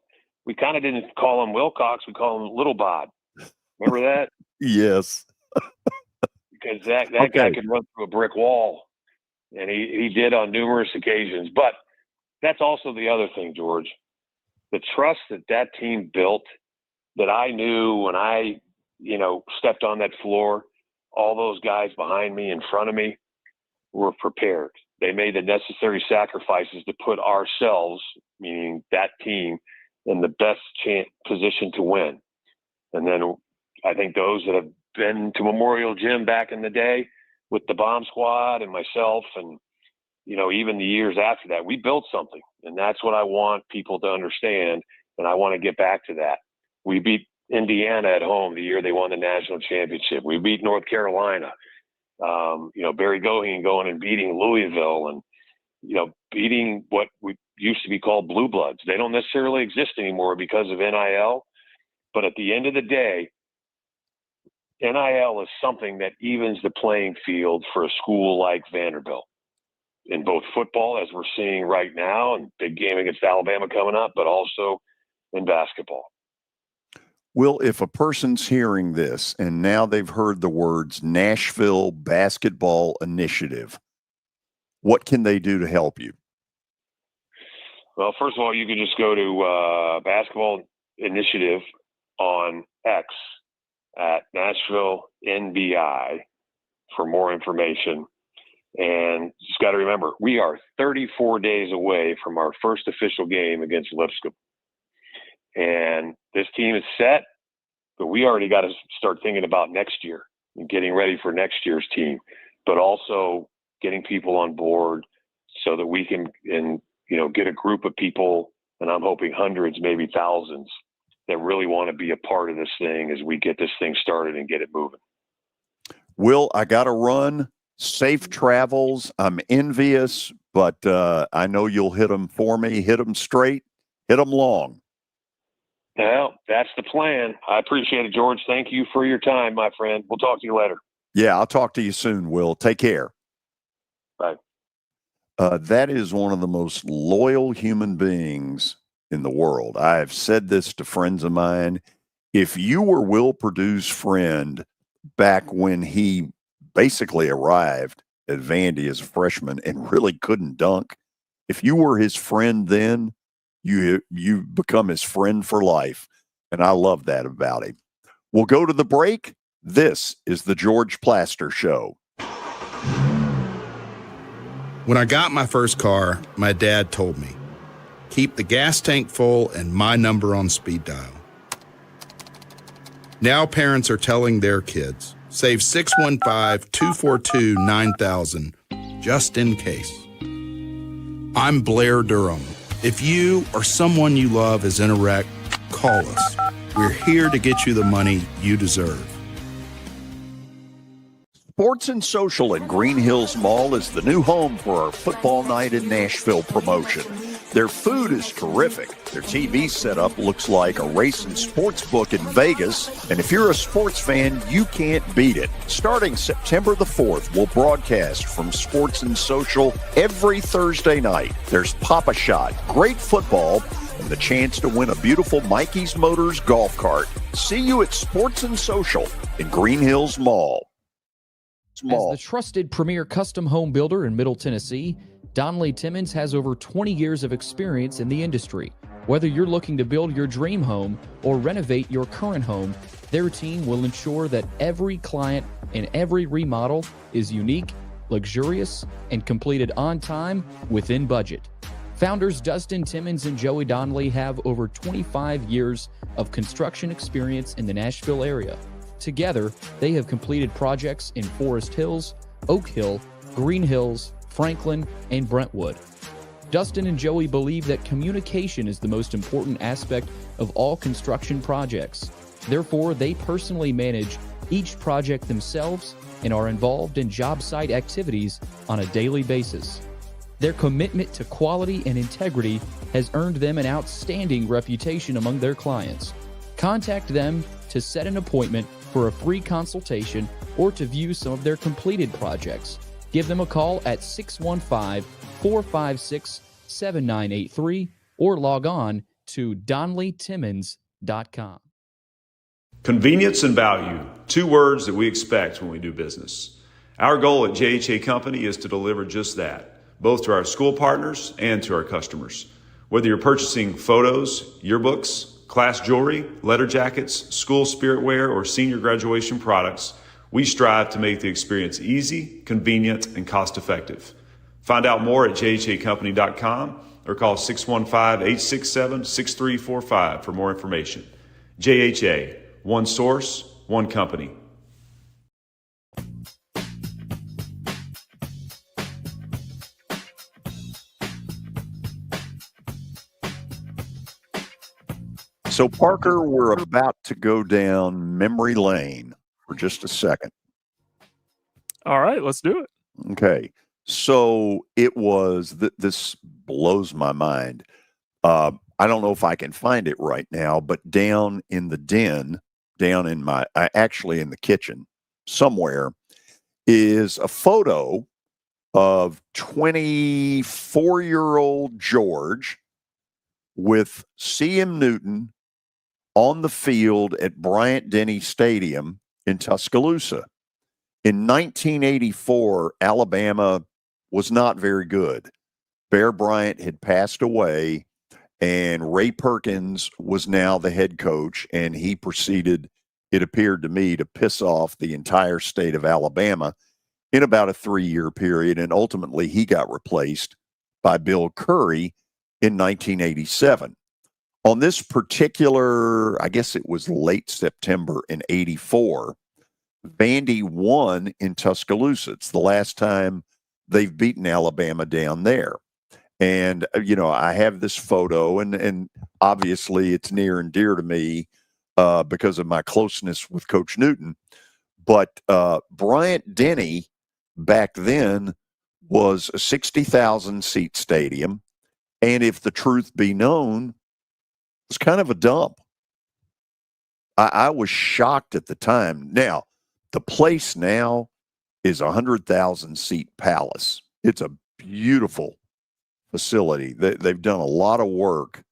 We kind of didn't call him Wilcox; we call him Little Bod. Remember that? Yes. Because that guy could run through a brick wall, and he did on numerous occasions. But that's also the other thing, George. The trust that team built, that I knew when I, stepped on that floor, all those guys behind me, in front of me, were prepared. They made the necessary sacrifices to put ourselves, meaning that team, in the best position to win. And then I think those that have been to Memorial Gym back in the day with the Bomb Squad and myself and, even the years after that, we built something. And that's what I want people to understand. And I want to get back to that. We beat Indiana at home the year they won the national championship. We beat North Carolina. Barry Goheen going and beating Louisville and, beating what we used to be called Blue Bloods. They don't necessarily exist anymore because of NIL. But at the end of the day, NIL is something that evens the playing field for a school like Vanderbilt in both football, as we're seeing right now, and big game against Alabama coming up, but also in basketball. Will, if a person's hearing this and now they've heard the words Nashville Basketball Initiative, what can they do to help you? Well, first of all, you can just go to Basketball Initiative on X at Nashville NBI for more information. And just got to remember, we are 34 days away from our first official game against Lipscomb. And this team is set, but we already got to start thinking about next year and getting ready for next year's team, but also getting people on board so that we can, get a group of people, and I'm hoping hundreds, maybe thousands, that really want to be a part of this thing as we get this thing started and get it moving. Will, I got to run. Safe travels. I'm envious, but I know you'll hit them for me. Hit them straight, hit them long. Well, that's the plan. I appreciate it, George. Thank you for your time, my friend. We'll talk to you later. Yeah, I'll talk to you soon, Will. Take care. Bye. That is one of the most loyal human beings in the world. I have said this to friends of mine. If you were Will Perdue's friend back when he basically arrived at Vandy as a freshman and really couldn't dunk, if you were his friend then, you become his friend for life. And I love that about him. We'll go to the break. This is the George Plaster Show. When I got my first car, my dad told me, keep the gas tank full and my number on speed dial. Now parents are telling their kids, save 615-242-9000 just in case. I'm Blair Durham. If you or someone you love is in a wreck, call us. We're here to get you the money you deserve. Sports and Social in Green Hills Mall is the new home for our Football Night in Nashville promotion. Their food is terrific. Their TV setup looks like a racing sports book in Vegas. And if you're a sports fan, you can't beat it. Starting September the 4th, we'll broadcast from Sports and Social every Thursday night. There's Pop-A-Shot, great football, and the chance to win a beautiful Mikey's Motors golf cart. See you at Sports and Social in Green Hills Mall. As the trusted premier custom home builder in Middle Tennessee, Donnelly Timmons has over 20 years of experience in the industry. Whether you're looking to build your dream home or renovate your current home, their team will ensure that every client and every remodel is unique, luxurious, and completed on time within budget. Founders Dustin Timmons and Joey Donnelly have over 25 years of construction experience in the Nashville area. Together, they have completed projects in Forest Hills, Oak Hill, Green Hills, Franklin, and Brentwood. Dustin and Joey believe that communication is the most important aspect of all construction projects. Therefore, they personally manage each project themselves and are involved in job site activities on a daily basis. Their commitment to quality and integrity has earned them an outstanding reputation among their clients. Contact them to set an appointment for a free consultation or to view some of their completed projects. Give them a call at 615-456-7983 or log on to DonnellyTimmons.com. Convenience and value, two words that we expect when we do business. Our goal at JHA Company is to deliver just that, both to our school partners and to our customers. Whether you're purchasing photos, yearbooks, class jewelry, letter jackets, school spirit wear, or senior graduation products, we strive to make the experience easy, convenient, and cost-effective. Find out more at jhacompany.com or call 615-867-6345 for more information. JHA, one source, one company. So, Parker, we're about to go down memory lane for just a second. All right, let's do it. Okay. So it was, this blows my mind. I don't know if I can find it right now, but down in the den, down in actually in the kitchen somewhere, is a photo of 24-year-old George with C.M. Newton on the field at Bryant-Denny Stadium in Tuscaloosa. In 1984, Alabama was not very good. Bear Bryant had passed away, and Ray Perkins was now the head coach, and he proceeded, it appeared to me, to piss off the entire state of Alabama in about a 3-year period, and ultimately he got replaced by Bill Curry in 1987. On this particular, I guess it was late September in 84, Vandy won in Tuscaloosa. It's the last time they've beaten Alabama down there. And, I have this photo, and obviously it's near and dear to me because of my closeness with Coach Newton. But Bryant-Denny back then was a 60,000-seat stadium. And if the truth be known, it was kind of a dump. I was shocked at the time. Now, the place now is a 100,000-seat palace. It's a beautiful facility. They've done a lot of work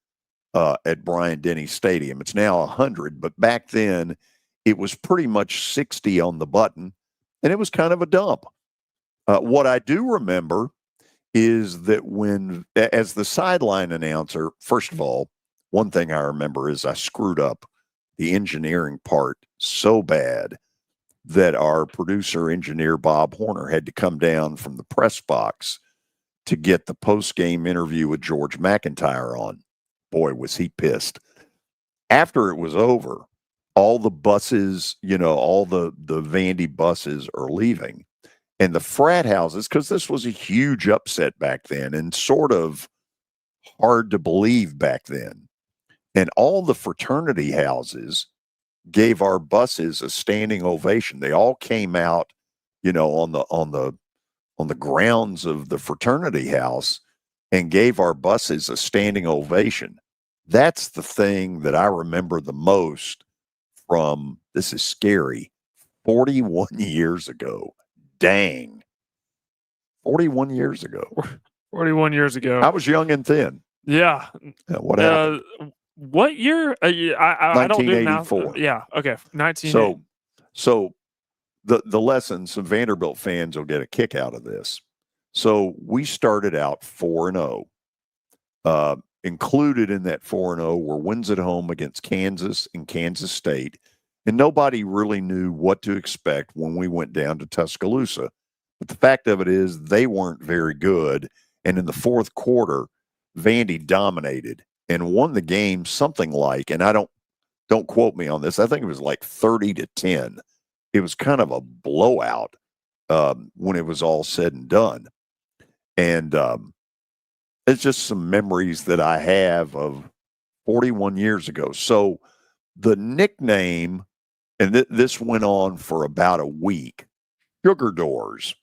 at Bryant-Denny Stadium. It's now 100, but back then it was pretty much 60 on the button, and it was kind of a dump. What I do remember is that as the sideline announcer, first of all, one thing I remember is I screwed up the engineering part so bad that our producer engineer, Bob Horner, had to come down from the press box to get the post-game interview with George McIntyre on. Boy, was he pissed. After it was over, all the buses, all the Vandy buses are leaving. And the frat houses, because this was a huge upset back then and sort of hard to believe back then. And all the fraternity houses gave our buses a standing ovation. They all came out, on the grounds of the fraternity house and gave our buses a standing ovation. That's the thing that I remember the most from, this is scary, 41 years ago. Dang. 41 years ago. 41 years ago. I was young and thin. Yeah. What happened? What year? I don't do math. 1984. Yeah. Okay. 1980. So the lesson, some Vanderbilt fans will get a kick out of this. So we started out 4-0. Included in that 4-0 were wins at home against Kansas and Kansas State. And nobody really knew what to expect when we went down to Tuscaloosa. But the fact of it is they weren't very good. And in the fourth quarter, Vandy dominated and won the game something like, and don't quote me on this, I think it was like 30-10. It was kind of a blowout when it was all said and done. And it's just some memories that I have of 41 years ago. So the nickname, and this went on for about a week, Sugar Doors.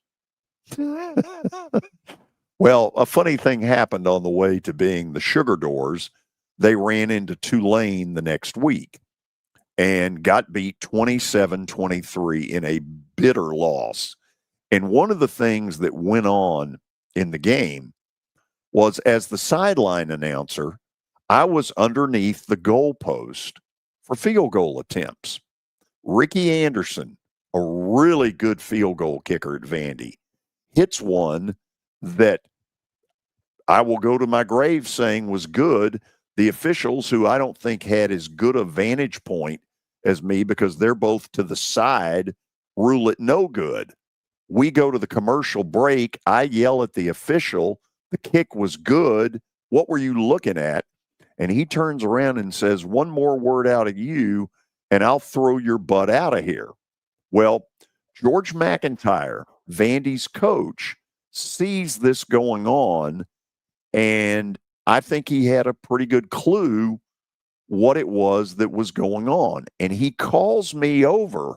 Well, a funny thing happened on the way to being the Sugar Doors. They ran into Tulane the next week and got beat 27-23 in a bitter loss. And one of the things that went on in the game was, as the sideline announcer, I was underneath the goalpost for field goal attempts. Ricky Anderson, a really good field goal kicker at Vandy, hits one that I will go to my grave saying was good. The officials, who I don't think had as good a vantage point as me because they're both to the side, rule it no good. We go to the commercial break. I yell at the official, the kick was good. What were you looking at? And he turns around and says, one more word out of you, and I'll throw your butt out of here. Well, George McIntyre, Vandy's coach, sees this going on, and I think he had a pretty good clue what it was that was going on. And he calls me over.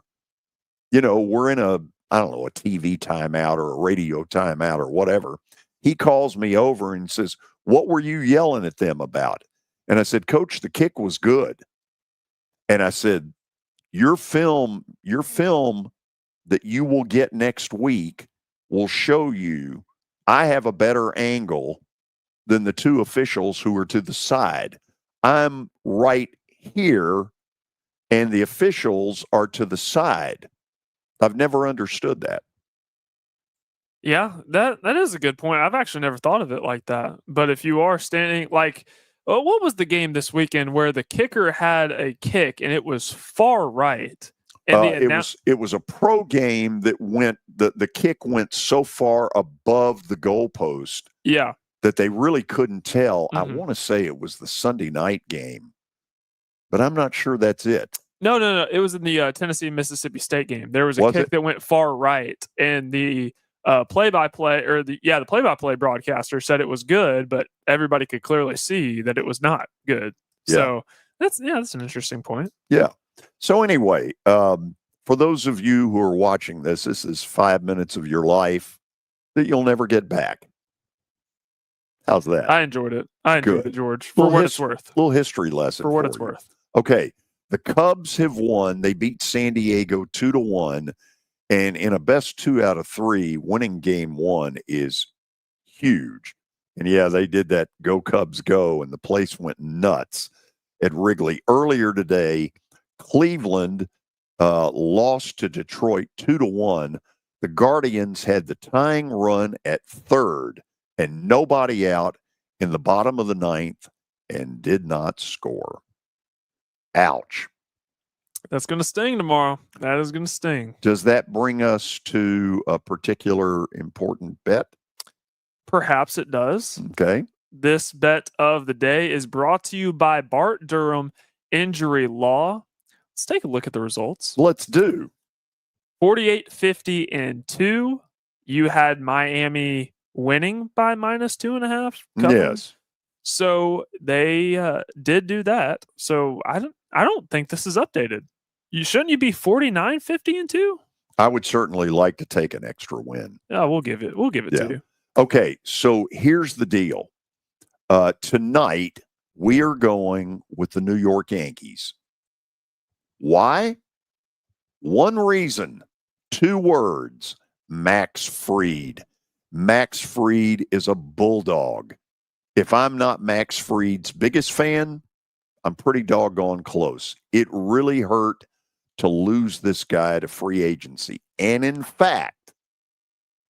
We're in a TV timeout or a radio timeout or whatever. He calls me over and says, what were you yelling at them about? And I said, Coach, the kick was good. And I said, your film that you will get next week will show you I have a better angle than the two officials who are to the side. I'm right here, and the officials are to the side. I've never understood that. Yeah, that is a good point. I've actually never thought of it like that. But if you are standing like, what was the game this weekend where the kicker had a kick and it was far right? And it was a pro game that went the kick went so far above the goalpost. Yeah. That they really couldn't tell. Mm-hmm. I want to say it was the Sunday night game, but I'm not sure that's it. No. It was in the Tennessee-Mississippi State game. There was a kick that went far right, and the play-by-play or the play-by-play broadcaster said it was good, but everybody could clearly see that it was not good. Yeah. So that's an interesting point. Yeah. So anyway, for those of you who are watching this is 5 minutes of your life that you'll never get back. How's that? I enjoyed it. George. For what it's worth. Little history lesson. For what it's worth. Okay. The Cubs have won. They beat San Diego 2-1. And in a best 2 out of 3, winning game 1 is huge. And yeah, they did that Go Cubs Go, and the place went nuts at Wrigley. Earlier today, Cleveland lost to Detroit 2-1. The Guardians had the tying run at third and nobody out in the bottom of the 9th and did not score. Ouch. That's going to sting tomorrow. That is going to sting. Does that bring us to a particular important bet? Perhaps it does. Okay. This bet of the day is brought to you by Bart Durham Injury Law. Let's take a look at the results. Let's do. 48-50-2. You had Miami winning by -2.5. Yes. So they did do that. So I don't think this is updated. Shouldn't you be 49-50-2? I would certainly like to take an extra win. Yeah, we'll give it to you. Okay, so here's the deal. Tonight we are going with the New York Yankees. Why? One reason, 2 words, Max Fried. Max Fried is a bulldog. If I'm not Max Fried's biggest fan, I'm pretty doggone close. It really hurt to lose this guy to free agency. And in fact,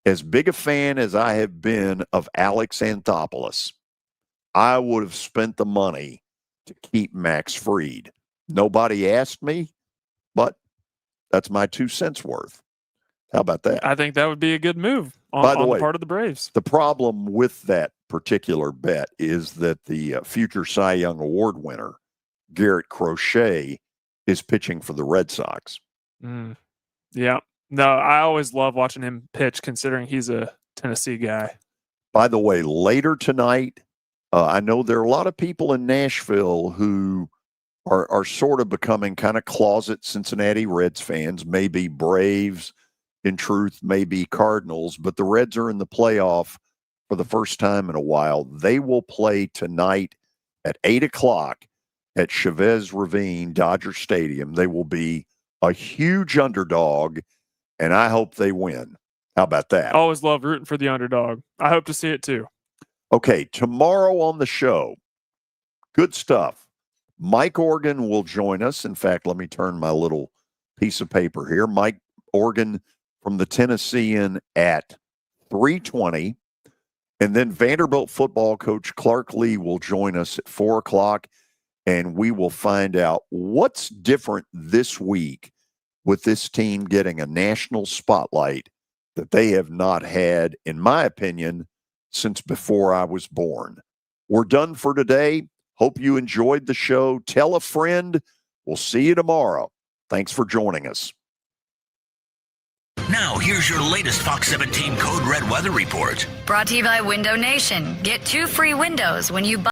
as big a fan as I have been of Alex Anthopoulos, I would have spent the money to keep Max Fried. Nobody asked me, but that's my 2 cents worth. How about that? I think that would be a good move on the part of the Braves. The problem with that particular bet is that the future Cy Young Award winner, Garrett Crochet, is pitching for the Red Sox. Yeah. No, I always love watching him pitch, considering he's a Tennessee guy. By the way, later tonight, I know there are a lot of people in Nashville who are sort of becoming kind of closet Cincinnati Reds fans, maybe Braves, in truth, maybe Cardinals, but the Reds are in the playoff for the first time in a while. They will play tonight at 8 o'clock at Chavez Ravine, Dodger Stadium. They will be a huge underdog, and I hope they win. How about that? I always love rooting for the underdog. I hope to see it too. Okay, tomorrow on the show, good stuff. Mike Organ will join us. In fact, let me turn my little piece of paper here. Mike Organ from the Tennessean at 3:20. And then Vanderbilt football coach Clark Lee will join us at 4 o'clock, and we will find out what's different this week with this team getting a national spotlight that they have not had, in my opinion, since before I was born. We're done for today. Hope you enjoyed the show. Tell a friend. We'll see you tomorrow. Thanks for joining us. Now, here's your latest Fox 17 Code Red weather report. Brought to you by Window Nation. Get 2 free windows when you buy.